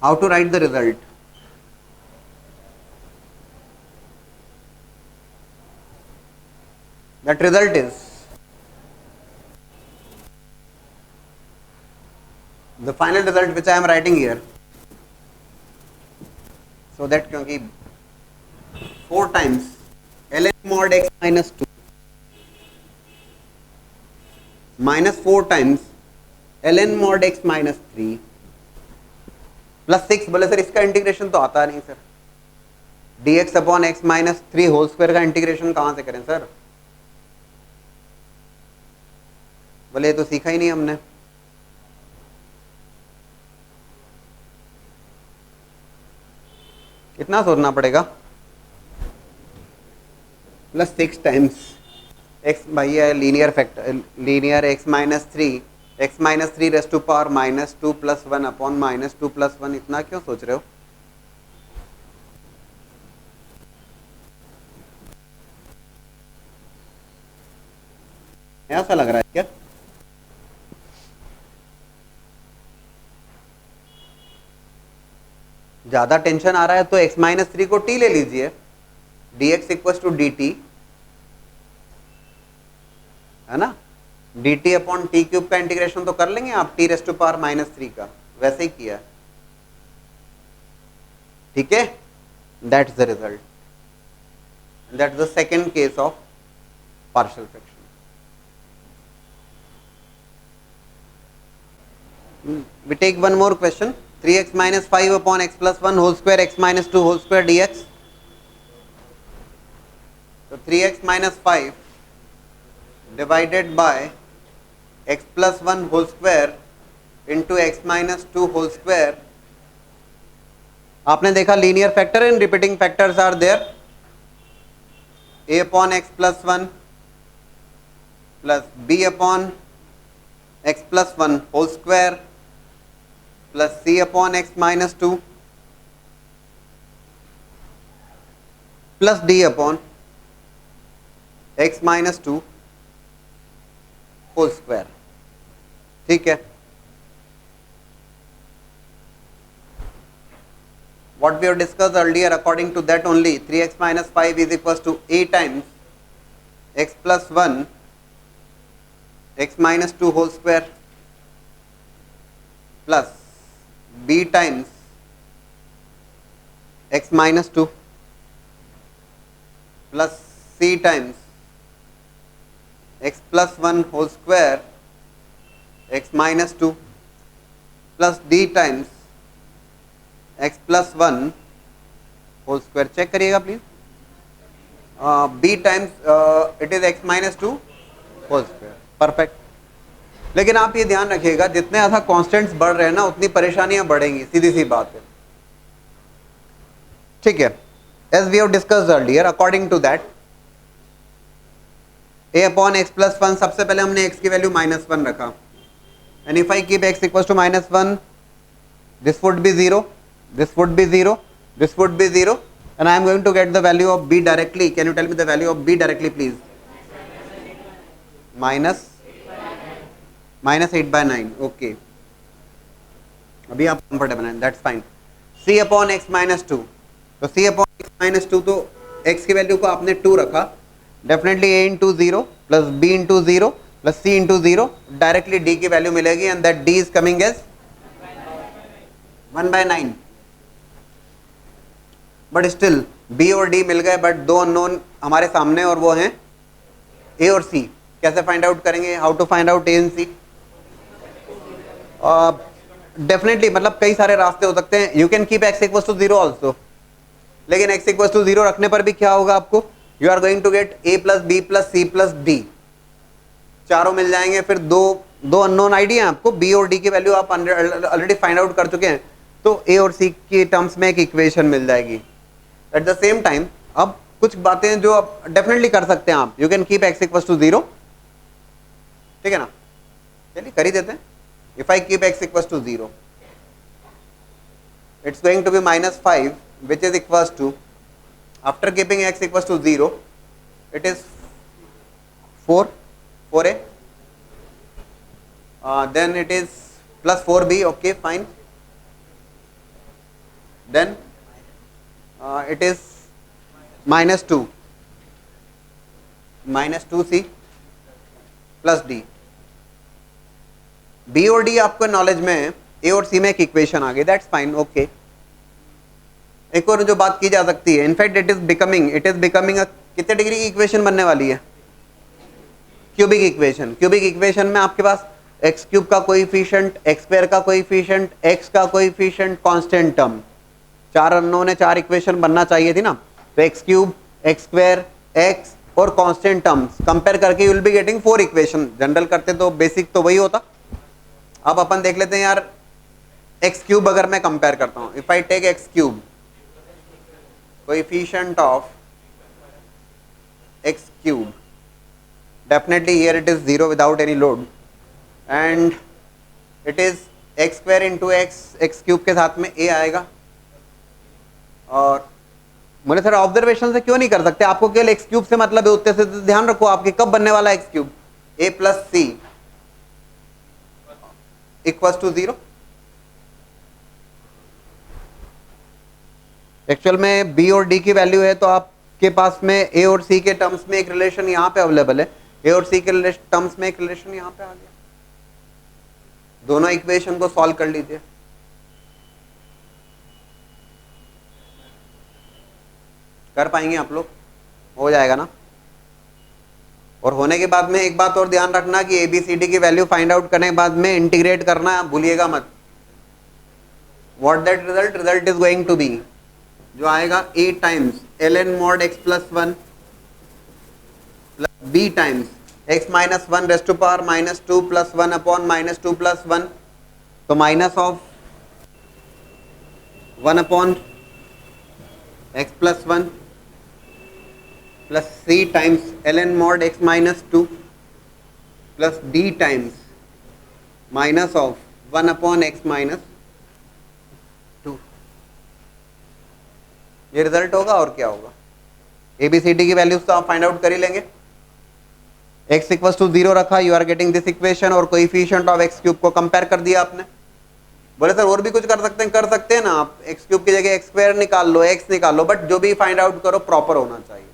How to write the result? That result is the final result which I am writing here. So that क्योंकि 4 times ln mod x minus 2 minus 4 times ln mod x minus 3 plus 6, बोले sir इसका integration तो आता नहीं sir, dx upon x minus 3 whole square का integration कहां से करें सर? बोले ये तो सीखा ही नहीं हमने। कितना सोचना पड़ेगा? प्लस 6 टाइम्स एक्स, भाई है linear factor, linear x minus 3, x minus 3 raise to power -2 plus 1 अपॉन -2 प्लस 1, इतना क्यों सोच रहे हो? ऐसा लग रहा है क्या? ज्यादा टेंशन आ रहा है तो x माइनस थ्री को t ले लीजिए, dx इक्वल टू dt, है ना। dt अपॉन टी क्यूब का इंटीग्रेशन तो कर लेंगे आप, t raise to power minus three का, वैसे ही किया है, ठीक है। That is the result, that is the second case of partial fraction. We take one more question. 3x minus 5 upon x plus 1 whole square x minus 2 whole square dx. So 3x minus 5 divided by x plus 1 whole square into x minus 2 whole square. आपने देखा linear factor and repeating factors are there, a upon x plus 1 plus b upon x plus 1 whole square plus c upon x minus 2 plus d upon x minus 2 whole square, ठीक है। What we have discussed earlier, according to that only 3x minus 5 is equals to a times x plus 1 x minus 2 whole square plus b times x minus 2 plus c times x plus 1 whole square x minus 2 plus d times x plus 1 whole square. Check करिएगा please, b times it is x minus 2 whole square, perfect. लेकिन आप ये ध्यान रखिएगा, जितने ज्यादा constants बढ़ रहे हैं ना उतनी परेशानियां बढ़ेंगी, सीधी सी बात है, ठीक है। As we have discussed earlier, according to that a upon x plus 1, सबसे पहले हमने x की वैल्यू -1 रखा, and if I keep x equal to -1, this would be 0, this would be 0, this would be 0, and I am going to get the value of b directly. Can you tell me the value of b directly please? minus 8 by 9, okay, अभी आप comfortable हैं, that's fine. c upon x minus 2, तो c upon x minus 2, तो x की value को आपने 2 रखा, definitely a into 0 plus b into 0 plus c into 0, directly d की वैल्यू मिलेगी, and that d is coming as 1 by 9. But still b और d मिल गए, बट दो अननोन हमारे सामने, और वो हैं a और c. कैसे फाइंड आउट करेंगे? How to find out a and c? Definitely मतलब कई सारे रास्ते हो सकते हैं. You can keep x equals to 0 also, लेकिन x इक्वल्स टू 0 रखने पर भी क्या होगा आपको? You are going to get a plus b plus c plus d, चारों मिल जाएंगे. फिर दो अननोन आइडिया आपको, b और d की वैल्यू आप ऑलरेडी फाइंड आउट कर चुके हैं, तो a और c के टर्म्स में एक इक्वेशन मिल जाएगी. एट द सेम टाइम अब कुछ बातें जो आप डेफिनेटली कर सकते हैं आप, you can keep x equals to 0, ठीक है ना? चलिए कर ही देते हैं. If I keep x equals to 0, it's going to be -5 which is equals to, after keeping x equals to 0, it is 4a, then it is plus 4b, okay fine, then it is -2 -2c plus d. b और d आपको knowledge में है, a और c में एक equation आ गई, that's fine, okay. एक और जो बात की जा सकती है, इनफैक्ट इट इज बिकमिंग कितने डिग्री की इक्वेशन बनने वाली है? Cubic equation. क्यूबिक इक्वेशन में आपके पास एक्स क्यूब का कोएफिशिएंट, एक्स स्क्वायर का कोएफिशिएंट, एक्स का कोएफिशिएंट, कांस्टेंट टर्म, चार अननोन है, चार इक्वेशन बनना चाहिए थी ना. तो x cube, x square, x और कांस्टेंट टर्म्स कंपेयर करके you will be getting 4 equation. General करते तो बेसिक तो वही होता. अब अपन देख लेते हैं यार, एक्स क्यूब अगर मैं कंपेयर करता हूं, if I take x cube, coefficient of x cube, definitely here it is 0 without any load, and it is x square into x cube के साथ में a आएगा. और मुझे सर ऑब्जर्वेशन से क्यों नहीं कर सकते? आपको केवल x क्यूब से मतलब है, उत्तर से ध्यान रखो आपके कब बनने वाला है x cube? a plus c equals to 0. Actual में बी और डी की वैल्यू है तो आपके पास में ए और सी के टर्म्स में एक रिलेशन यहाँ पे अवेलेबल है, ए और सी के टर्म्स में एक रिलेशन यहाँ पे आ गया। दोनों इक्वेशन को सॉल्व कर लीजिए। कर पाएंगे आप लोग? हो जाएगा ना? और होने के बाद में एक बात और ध्यान रखना कि एबीसीडी की वैल्यू फाइंड आउट करने के बाद में इंटीग्रेट करना भूलिएगा मत। What that result is going to be, जो आएगा a times ln mod x plus 1 plus b times x minus 1 raised to power minus 2 plus 1 upon minus 2 plus 1, तो minus of 1 upon x plus 1 plus c times ln mod x minus 2 plus d times minus of 1 upon x minus 2। ये result होगा और क्या होगा? ABCD की values तो आप find out कर ही लेंगे। x इक्वल टू 0 रखा, you are getting this equation, और कोएफिशिएंट ऑफ x क्यूब को कंपेयर कर दिया आपने। बोले सर और भी कुछ कर सकते हैं ना आप, x क्यूब की जगह x स्क्वायर निकाल लो, x निकाल लो, बट जो भी फाइंड आउट करो प्रॉपर होना चाहिए।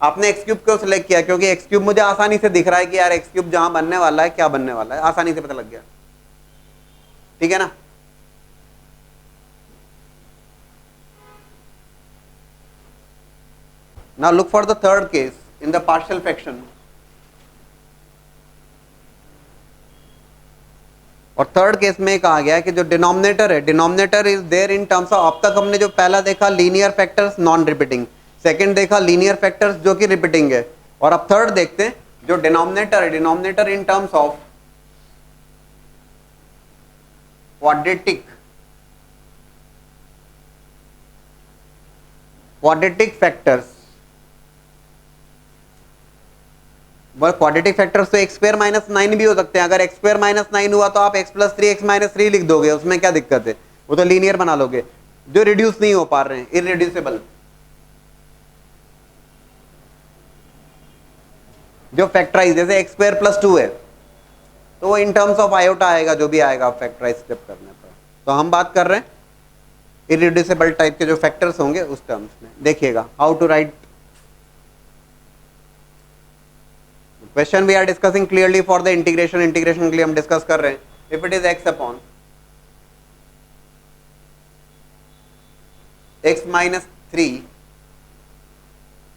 आपने एक्स क्यूब क्यों सिलेक्ट किया? क्योंकि एक्स क्यूब मुझे आसानी से दिख रहा है कि यार एक्स क्यूब जहां बनने वाला है क्या बनने वाला है, आसानी से पता लग गया। ठीक है ना? Now look for the third case in the partial fraction. और थर्ड केस में कहा गया है कि जो डिनोमिनेटर है, denominator is there in terms of, अब तक हमने जो पहला देखा linear factors non repeating, second देखा लीनियर फैक्टर्स जो कि रिपीटिंग है, और अब थर्ड देखते हैं जो डिनोमिनेटर है, denominator in terms of quadratic factors. Quadratic factors तो एक्स स्क्वायर माइनस 9 भी हो सकते हैं। अगर एक्स स्क्वायर माइनस 9 हुआ तो आप एक्स प्लस 3 एक्स माइनस 3 लिख दोगे, उसमें क्या दिक्कत है? वो तो लीनियर बना लोगे। जो रिड्यूस नहीं हो पा रहे हैं, इररिड्यूसिबल, जो फैक्टराइज, जैसे एक्स स्क्वायर प्लस 2 है तो वो इन टर्म्स ऑफ आयोटा आएगा, जो भी आएगा फैक्टराइज स्टेप करने पर। तो हम बात कर रहे हैं इररिड्यूसिबल टाइप के जो फैक्टर्स होंगे उस टर्म्स में। देखिएगा how to write question, we are discussing clearly for the integration के लिए हम डिस्कस कर रहे हैं। If it is x upon x minus 3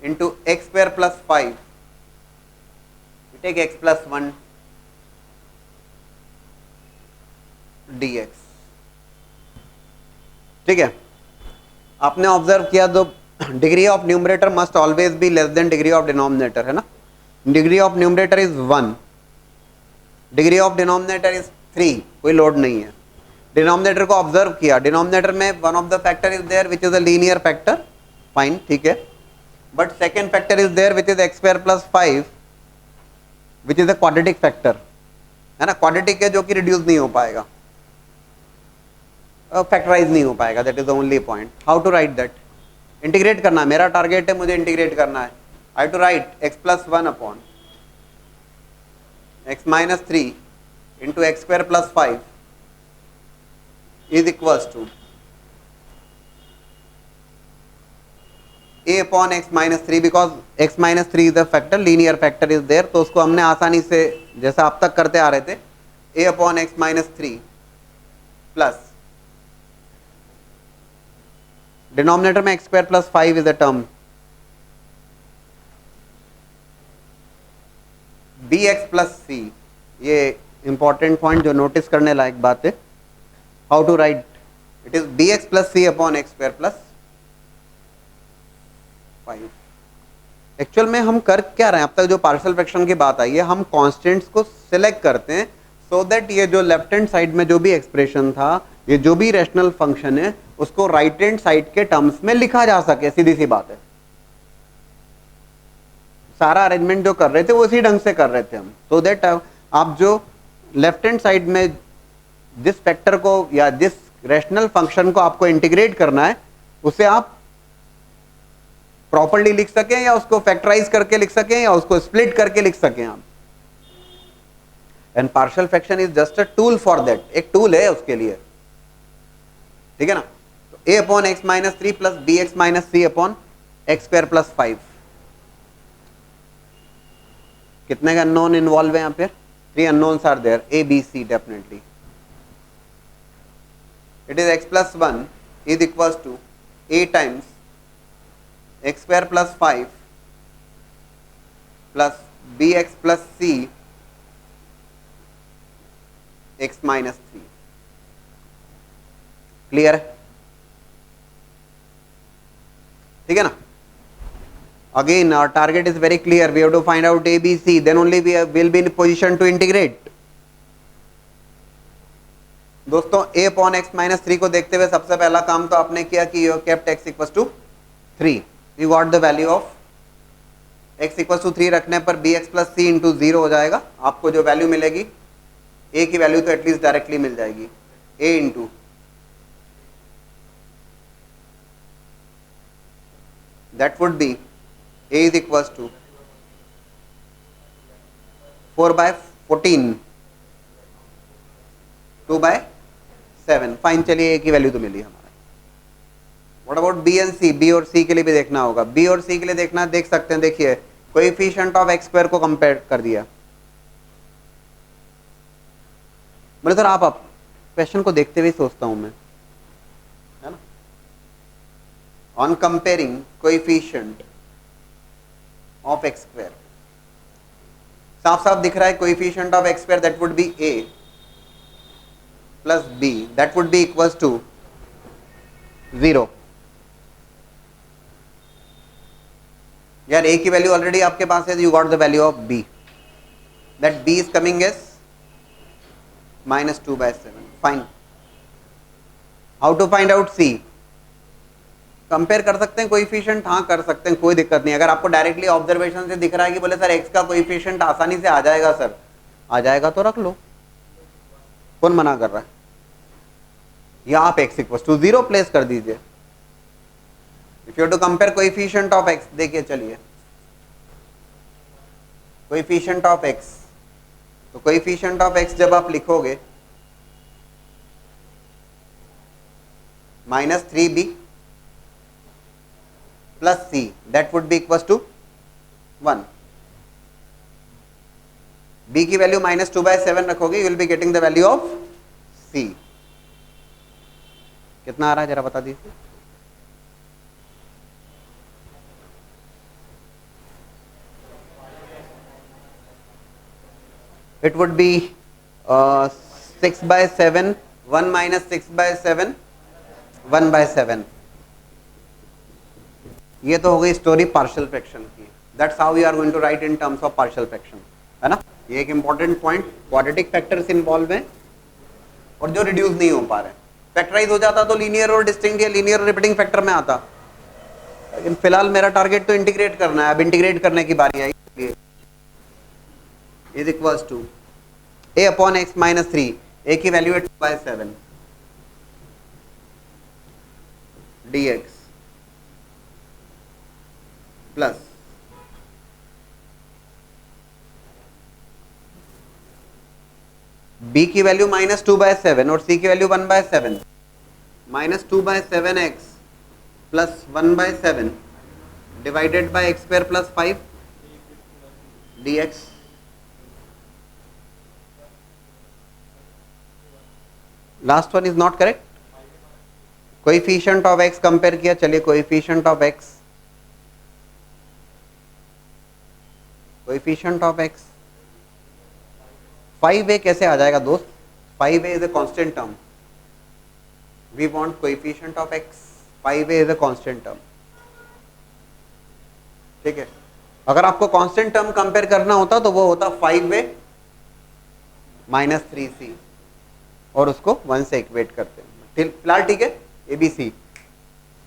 into x square plus 5, take x plus 1 dx। ठीक है, आपने ऑब्जर्व किया तो degree of numerator must always be less than degree of denominator, है ना? Degree of numerator is 1, degree of denominator is 3, कोई load नहीं है। डिनोमिनेटर को ऑब्जर्व किया, डिनोमिनेटर में one of the factor is there which is a linear factor, fine, ठीक है, but second factor is there which is x square plus 5 which is a quadratic factor, है ना? Quadratic है जो कि रिड्यूस नहीं हो पाएगा, फैक्टराइज नहीं हो पाएगा, that is the only point. How to write that? Integrate करना है, मेरा टारगेट है, मुझे इंटीग्रेट करना है। I to write x plus 1 upon x minus 3 into x square plus 5 is equals to a upon x minus 3, because x minus 3 is a factor, linear factor is there, तो उसको हमने आसानी से जैसा अब तक करते आ रहे थे, a upon x minus 3 plus denominator में x square plus 5 is a term, b x plus c. ये इंपॉर्टेंट पॉइंट जो नोटिस करने लायक बात है। How to write? It is b x plus c upon x square plus 5। Actual में हम कर क्या रहे हैं? अब तक जो पार्शियल फ्रैक्शन की बात आई है, हम कॉन्स्टेंट्स को सिलेक्ट करते हैं सो दैट ये जो लेफ्ट हैंड साइड में जो भी एक्सप्रेशन था, ये जो भी रैशनल फंक्शन है, उसको राइट हैंड साइड के टर्म्स में लिखा जा सके। सीधी सी बात है, सारा अरेंजमेंट जो कर रहे थे वो इसी ढंग से कर रहे थे हम, सो दैट आप जो लेफ्ट हैंड साइड में जिस फैक्टर को या जिस रैशनल फंक्शन को आपको इंटीग्रेट करना है, उसे आप प्रॉपर्ली लिख सकें, या उसको फैक्टराइज करके लिख सकें, या उसको स्प्लिट करके लिख सकें आप। And partial fraction is just a tool for that, एक टूल है उसके लिए, ठीक है ना? तो a upon x minus 3 plus b x minus 3 upon x square plus 5। कितने का अननोन इन्वॉल्व है यहाँ पे? 3 unknowns are there, A, B, C definitely. It is x plus 1 is equals to A times x square plus 5 plus bx plus c x minus 3. Clear है? ठीक है ना? Again our target is very clear. We have to find out A, B, C. Then only we will be in position to integrate. दोस्तों a upon x minus 3 को देखते हुए सबसे पहला काम तो आपने किया कि you kept x equal to 3. You got the value of x equal to 3 रखने पर b x plus c into 0 हो जाएगा. आपको जो वैल्यू मिलेगी a की वैल्यू तो एटलीस्ट डायरेक्टली मिल जाएगी, a into that would be a is equal to 4/14 2/7. Fine, चलिए a की वैल्यू तो मिली हमारा. What about B and C? B और सी के लिए भी देखना होगा. बी और सी के लिए देखना, देख सकते हैं. देखिए कोएफिशिएंट ऑफ एक्स स्क्वायर को कंपेयर कर दिया. बोले सर आप क्वेश्चन को देखते हुए सोचता हूं मैं, है ना. On comparing coefficient of x square, साफ साफ दिख रहा है coefficient of x square that would be a plus b that would be equals to 0. यार a की वैल्यू ऑलरेडी आपके पास है, you got the value of b, that b is coming as -2/7. Fine. How to find out c? Compare कर सकते हैं coefficient, हाँ कर सकते हैं, कोई दिक्कत नहीं. अगर आपको डायरेक्टली ऑब्जर्वेशन से दिख रहा है कि बोले सर x का कोएफिशिएंट आसानी से आ जाएगा, सर आ जाएगा तो रख लो, कौन मना कर रहा है. या आप x इक्वल टू 0 प्लेस कर दीजिए. If you to compare coefficient of x, देखिए चलिए कोएफिशिएंट ऑफ x, तो कोएफिशिएंट ऑफ x जब आप लिखोगे -3b plus c that would be equal to 1. b की वैल्यू -2/7 रखोगे, you will be getting the value of c. कितना आ रहा है जरा बता दीजिए. It would be 6/7, 1 minus 6/7, 1/7. ये तो हो गई स्टोरी पार्शियल फ्रैक्शन की. That's how you are going to write in terms of partial fraction, है ना. ये एक important point, quadratic factors involve हैं और जो रिड्यूस नहीं हो पा रहे. फैक्टराइज हो जाता तो लीनियर और डिस्टिंक्ट या लीनियर और रिपीटिंग फैक्टर में आता, लेकिन फिलहाल मेरा टारगेट तो इंटीग्रेट करना है. अब इंटीग्रेट करने की बारी आई. Is equals to a upon x minus 3, a की वैल्यू है 2/7 dx प्लस b की वैल्यू -2/7 और c की value 1/7, -2/7x plus 1/7 divided by x square plus 5 dx. Last one is not correct. Coefficient of x compare किया, चलिए coefficient of x, coefficient of x 5a कैसे आ जाएगा दोस्त? 5a is a constant term. We want coefficient of x, 5a is a constant term. ठीक है. अगर आपको कांस्टेंट टर्म कंपेयर करना होता तो वो होता 5a -3c और उसको 1 से इक्वेट करते हैं. फिलहाल ठीक है, ABC.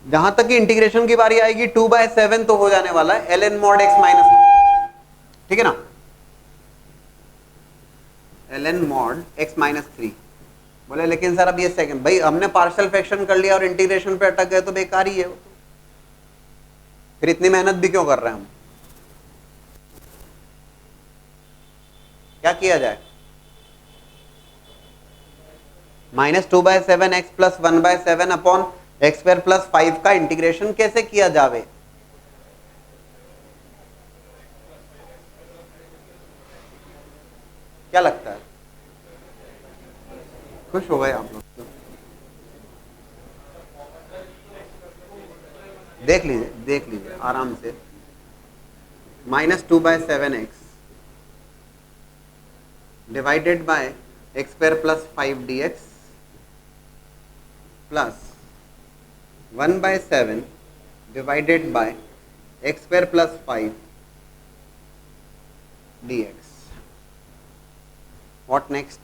जहां तक कि इंटीग्रेशन की बारी आएगी 2/7 तो हो जाने वाला है ln mod x माइनस, ठीक है ना, ln mod x माइनस 3. बोले लेकिन सर अब ये सेकंड, भाई हमने पार्शियल फ्रैक्शन कर लिया और इंटीग्रेशन पे अटक गए तो बेकार ही है. फिर इतनी मेहनत भी क्यों कर रहे हैं हम? क्या किया जाए? -2/7 x plus 1/7 upon x square plus 5 का इंटीग्रेशन कैसे किया जावे? क्या लगता है? खुश हो गए आप लोग तो? देख लीजिए आराम से। -2/7x divided by x square plus 5 dx प्लस 1/7 divided by x square plus 5 dx। What next?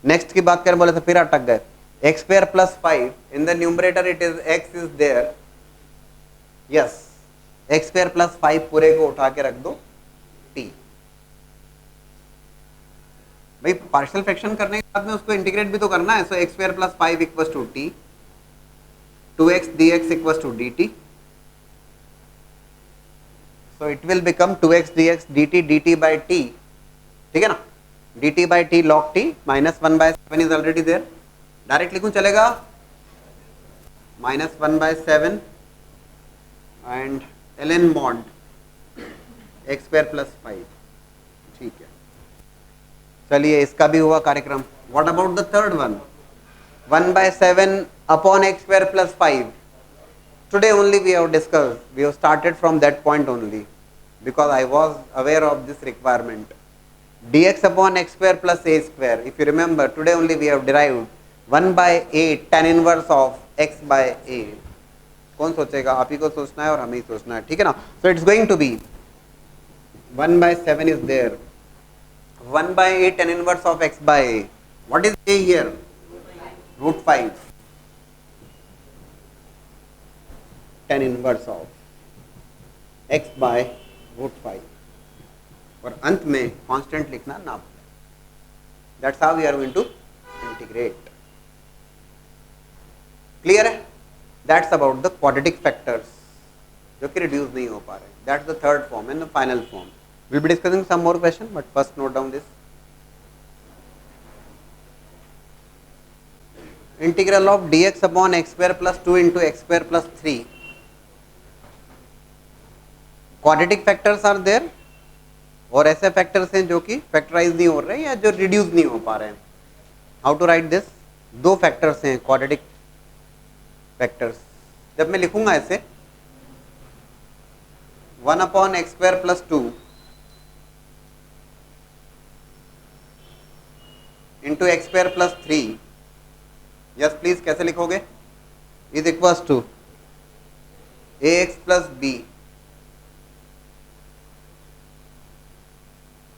Next की बात करें बोले तो फिर अटक गए। X square plus 5 in the numerator it is x is there, yes. X square plus 5 पूरे को उठा के रख दो टी। भाई पार्शियल फ्रैक्शन करने के बाद में उसको इंटीग्रेट भी तो करना है। So x square plus 5 equals to t, 2x dx equals to dt। So it will become 2x dx dt by t, ठीक है ना? dt by t log t -1/7 is already there. Direct लिखूं चलेगा, -1/7 and ln mod x square plus 5, ठीक है। चलिए इसका भी हुआ कार्यक्रम। What about the third one? 1/7 upon x square plus 5. Today only we have discussed, we have started from that point only because I was aware of this requirement. Dx upon x square plus a square. If you remember, today only we have derived 1/8 tan inverse of x by a. कौन सोचेगा? आप ही को सोचना है और हमें ही सोचना है, ठीक है ना? So it's going to be 1/7 is there, 1/8 tan inverse of x by a. What is a here? √5 tan inverse of x by √5 और अंत में कांस्टेंट लिखना ना भूलें। That's how we are going to integrate. Clear है? That's about the quadratic factors जो कि reduce नहीं हो पा रहे। That's the third form and the final form. Will be discussing some more question but first note down this. Integral of dx upon x square plus 2 into x square plus 3। Quadratic factors are there और ऐसे factors हैं जो कि factorise नहीं हो रहे या जो रिड्यूस नहीं हो पा रहे हैं। How to write this? दो फैक्टर्स हैं क्वाड्रेटिक फैक्टर्स। जब मैं लिखूंगा ऐसे 1 upon x square plus 2 into x square plus 3, yes please कैसे लिखोगे? Is equals to a x plus b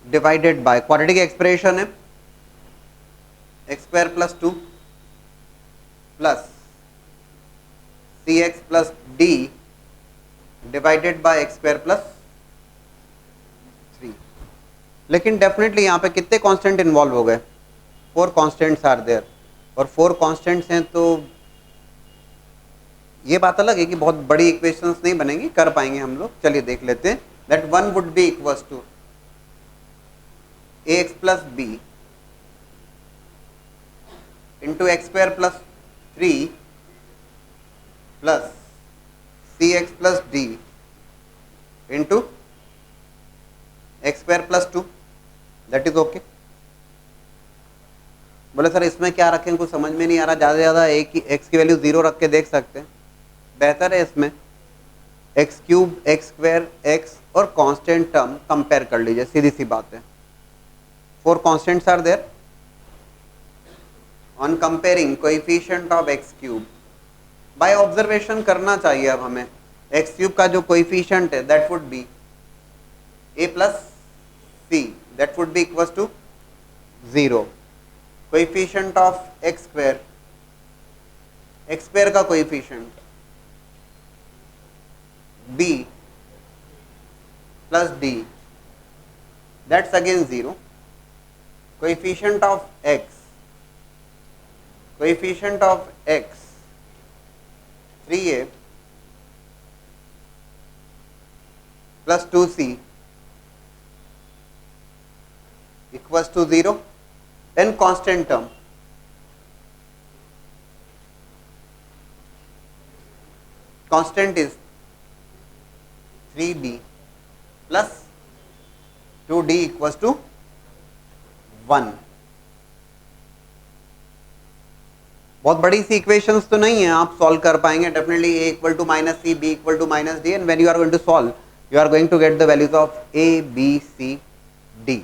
divided by quadratic expression है x square plus 2 plus c x plus d divided by x square plus 3। लेकिन definitely यहाँ पे कितने constant involve हो गए? 4 constants are there और 4 कांस्टेंट्स हैं तो ये बात अलग है कि बहुत बड़ी इक्वेशंस नहीं बनेंगी, कर पाएंगे हम लोग। चलिए देख लेते हैं। That 1 would be equals to a x plus b into x square plus 3 plus c x plus d into x square plus 2। That is okay. बोले सर इसमें क्या रखें, कुछ समझ में नहीं आ रहा। ज़्यादा से ज़्यादा एक ही एक्स की वैल्यू 0 रख के देख सकते हैं, बेहतर है। इसमें x cube x square x और कांस्टेंट टर्म कंपेयर कर लीजिए, सीधी सी बात है। 4 constants are there. On comparing coefficient of x cube by observation करना चाहिए। अब हमें एक्स क्यूब का जो कोएफिशिएंट है that would be a plus c, that would be equals to 0। Coefficient of x square का coefficient b plus d, that's again 0। Coefficient of x 3a plus 2c equals to 0। then constant term constant is 3b plus 2d equals to 1। बहुत बड़ी सी equations तो नहीं है, आप solve कर पाएंगे definitely. a equal to minus c, b equal to minus d, and when you are going to solve you are going to get the values of a b c d,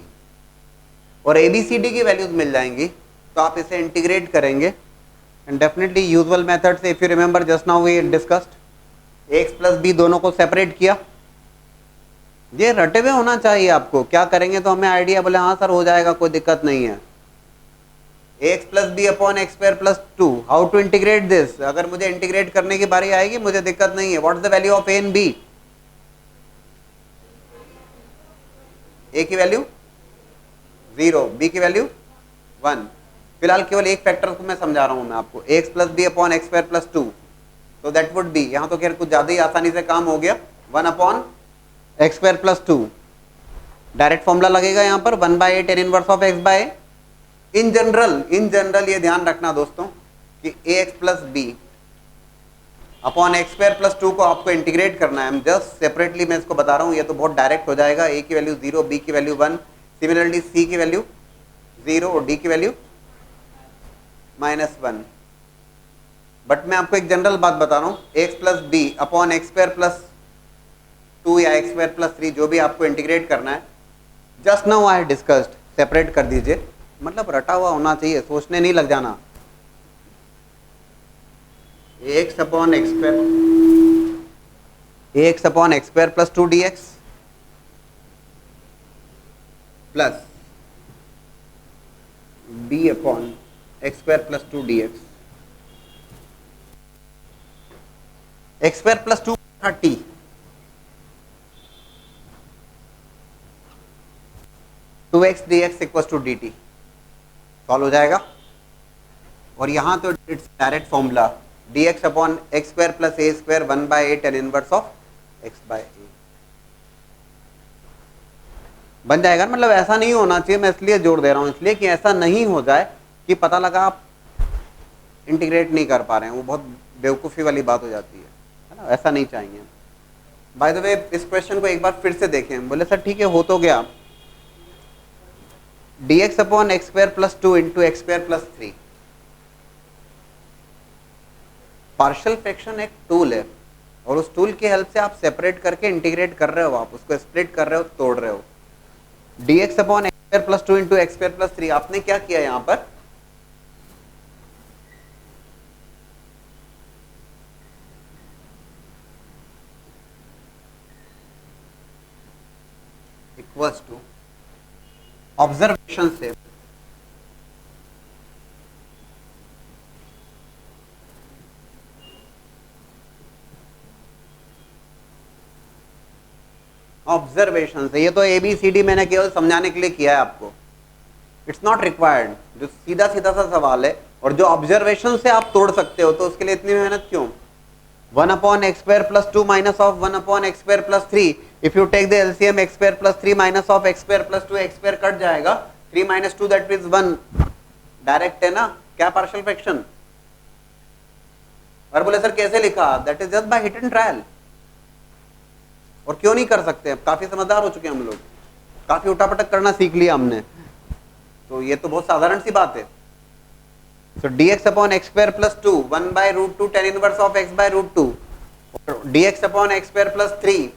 और a b c d की values मिल जाएंगी तो आप इसे integrate करेंगे and definitely usual method से, if you remember just now we discussed x plus b दोनों को सेपरेट किया। ये रटे हुए होना चाहिए आपको, क्या करेंगे तो हमें आइडिया, बोले हाँ सर हो जाएगा कोई दिक्कत नहीं है। X plus b upon x square plus 2, how to integrate this. अगर मुझे इंटीग्रेट करने की बारी आएगी मुझे दिक्कत नहीं है। What is the value of a and b? A की वैल्यू 0, बी की वैल्यू 1। फिलहाल केवल एक फैक्टर को मैं समझा रहा हूं मैं आपको, x plus b upon x square plus 2, तो दैट वुड बी, यहां तो खैर कुछ ज्यादा ही आसानी से काम हो गया, 1 upon x square plus 2। Direct formula लगेगा यहां पर 1/a tan inverse of x by. In general ये ध्यान रखना दोस्तों कि ax plus b upon x square plus 2 को आपको इंटीग्रेट करना है। जस्ट सेपरेटली मैं इसको बता रहा हूं, ये तो बहुत डायरेक्ट हो जाएगा। a की वैल्यू 0, b की वैल्यू 1, सिमिलरली c की वैल्यू 0 और d की वैल्यू -1। बट मैं आपको एक जनरल बात बता रहा हूं, x plus b upon x square plus 2 या एक्स स्क्वायर प्लस 3 जो भी आपको इंटीग्रेट करना है, just now I discussed, separate कर दीजिए। मतलब रटा हुआ होना चाहिए, सोचने नहीं लग जाना। X upon x square plus 2 dx plus b upon x square plus 2 dx। X square plus 2 30, two x d x equal to d t, solve हो जाएगा। और यहां तो it's direct formula d x upon x square plus a square 1/a tan inverse of x by a बन जाएगा। मतलब ऐसा नहीं होना चाहिए, मैं इसलिए जोर दे रहा हूं, इसलिए कि ऐसा नहीं हो जाए कि पता लगा आप इंटीग्रेट नहीं कर पा रहे हैं, वो बहुत बेवकूफ़ी वाली बात हो जाती है ना, ऐसा नहीं चाहिए। बाय द वे इस क्वेश्चन को एक बार फिर से देखें। बोले सर ठीक है हो तो गया, dx upon x square plus 2 into x square plus 3। Partial fraction एक टूल है और उस टूल की हेल्प से आप सेपरेट करके इंटीग्रेट कर रहे हो, आप उसको स्प्लिट कर रहे हो, तोड़ रहे हो। dx upon x square plus 2 into x square plus 3, आपने क्या किया यहां पर, इक्वल्स टू ऑब्जर्वेशन से ये तो ABCD मैंने केवल समझाने के लिए किया है आपको, इट्स नॉट रिक्वायर्ड। जो सीधा सीधा सा सवाल है और जो ऑब्जर्वेशन से आप तोड़ सकते हो, तो उसके लिए इतनी मेहनत क्यों। 1 upon x square plus 2 minus of 1 upon x square plus 3, if you take the LCM x square plus 3 minus of x square plus 2, x square cut जाएगा, 3 माइनस 2 दैट इज 1, डायरेक्ट है ना, क्या पार्शियल फ्रैक्शन। और बोले sir कैसे लिखा, that is just by hit and trial. और क्यों नहीं कर सकते, अब काफी समझदार हो चुके हैं हम लोग, काफी उठापटक करना सीख लिया हमने, तो ये तो बहुत साधारण सी बात है। So dx upon x square plus 2 1/√2 tan inverse of x by √2, dx upon x square plus 3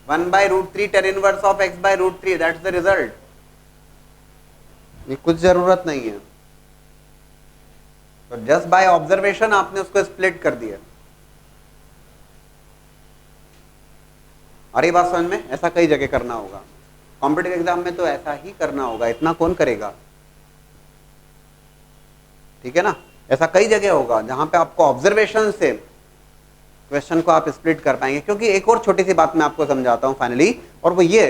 1/√3 tan inverse of x by √3, that's the result. ये कुछ जरूरत नहीं है, तो जस्ट बाय ऑब्जर्वेशन आपने उसको स्प्लिट कर दिया। अरे बात समझ में, ऐसा कई जगह करना होगा, कॉम्पिटिटिव एग्जाम में तो ऐसा ही करना होगा, इतना कौन करेगा, ठीक है ना। ऐसा कई जगह होगा जहां पे आपको ऑब्जर्वेशन से क्वेश्चन को आप स्प्लिट कर पाएंगे। क्योंकि एक और छोटी सी बात मैं आपको समझाता हूं फाइनली, और वो ये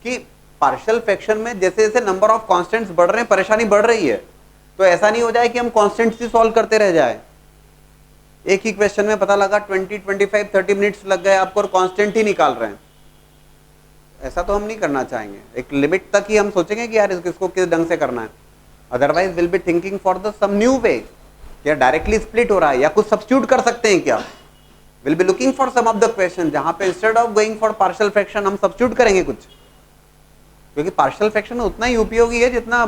कि पार्शियल फ्रैक्शन में जैसे जैसे नंबर ऑफ कांस्टेंट्स बढ़ रहे हैं, परेशानी बढ़ रही है, तो ऐसा नहीं हो जाए कि हम कांस्टेंट्स ही सॉल्व करते रह जाए। एक ही क्वेश्चन में पता लगा 20, 25, 30 मिनट्स लग गए आपको और कांस्टेंट ही निकाल रहे हैं, ऐसा तो हम नहीं करना चाहेंगे। एक लिमिट तक ही हम सोचेंगे कि यार इसको किस ढंग से करना है, otherwise will be thinking for the some new way, क्या डायरेक्टली स्प्लिट हो रहा है या कुछ सब्स्टिट्यूट कर सकते हैं क्या, will be looking for some of the question जहां पे instead of going for partial fraction हम सब्स्टिट्यूट करेंगे कुछ, क्योंकि पार्शियल फ्रैक्शन उतना ही उपयोगी है जितना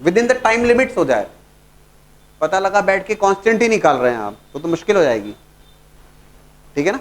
with in the time limits हो जाए। पता लगा बैठ के कांस्टेंट ही निकाल रहे हैं आप तो मुश्किल हो जाएगी, ठीक है ना।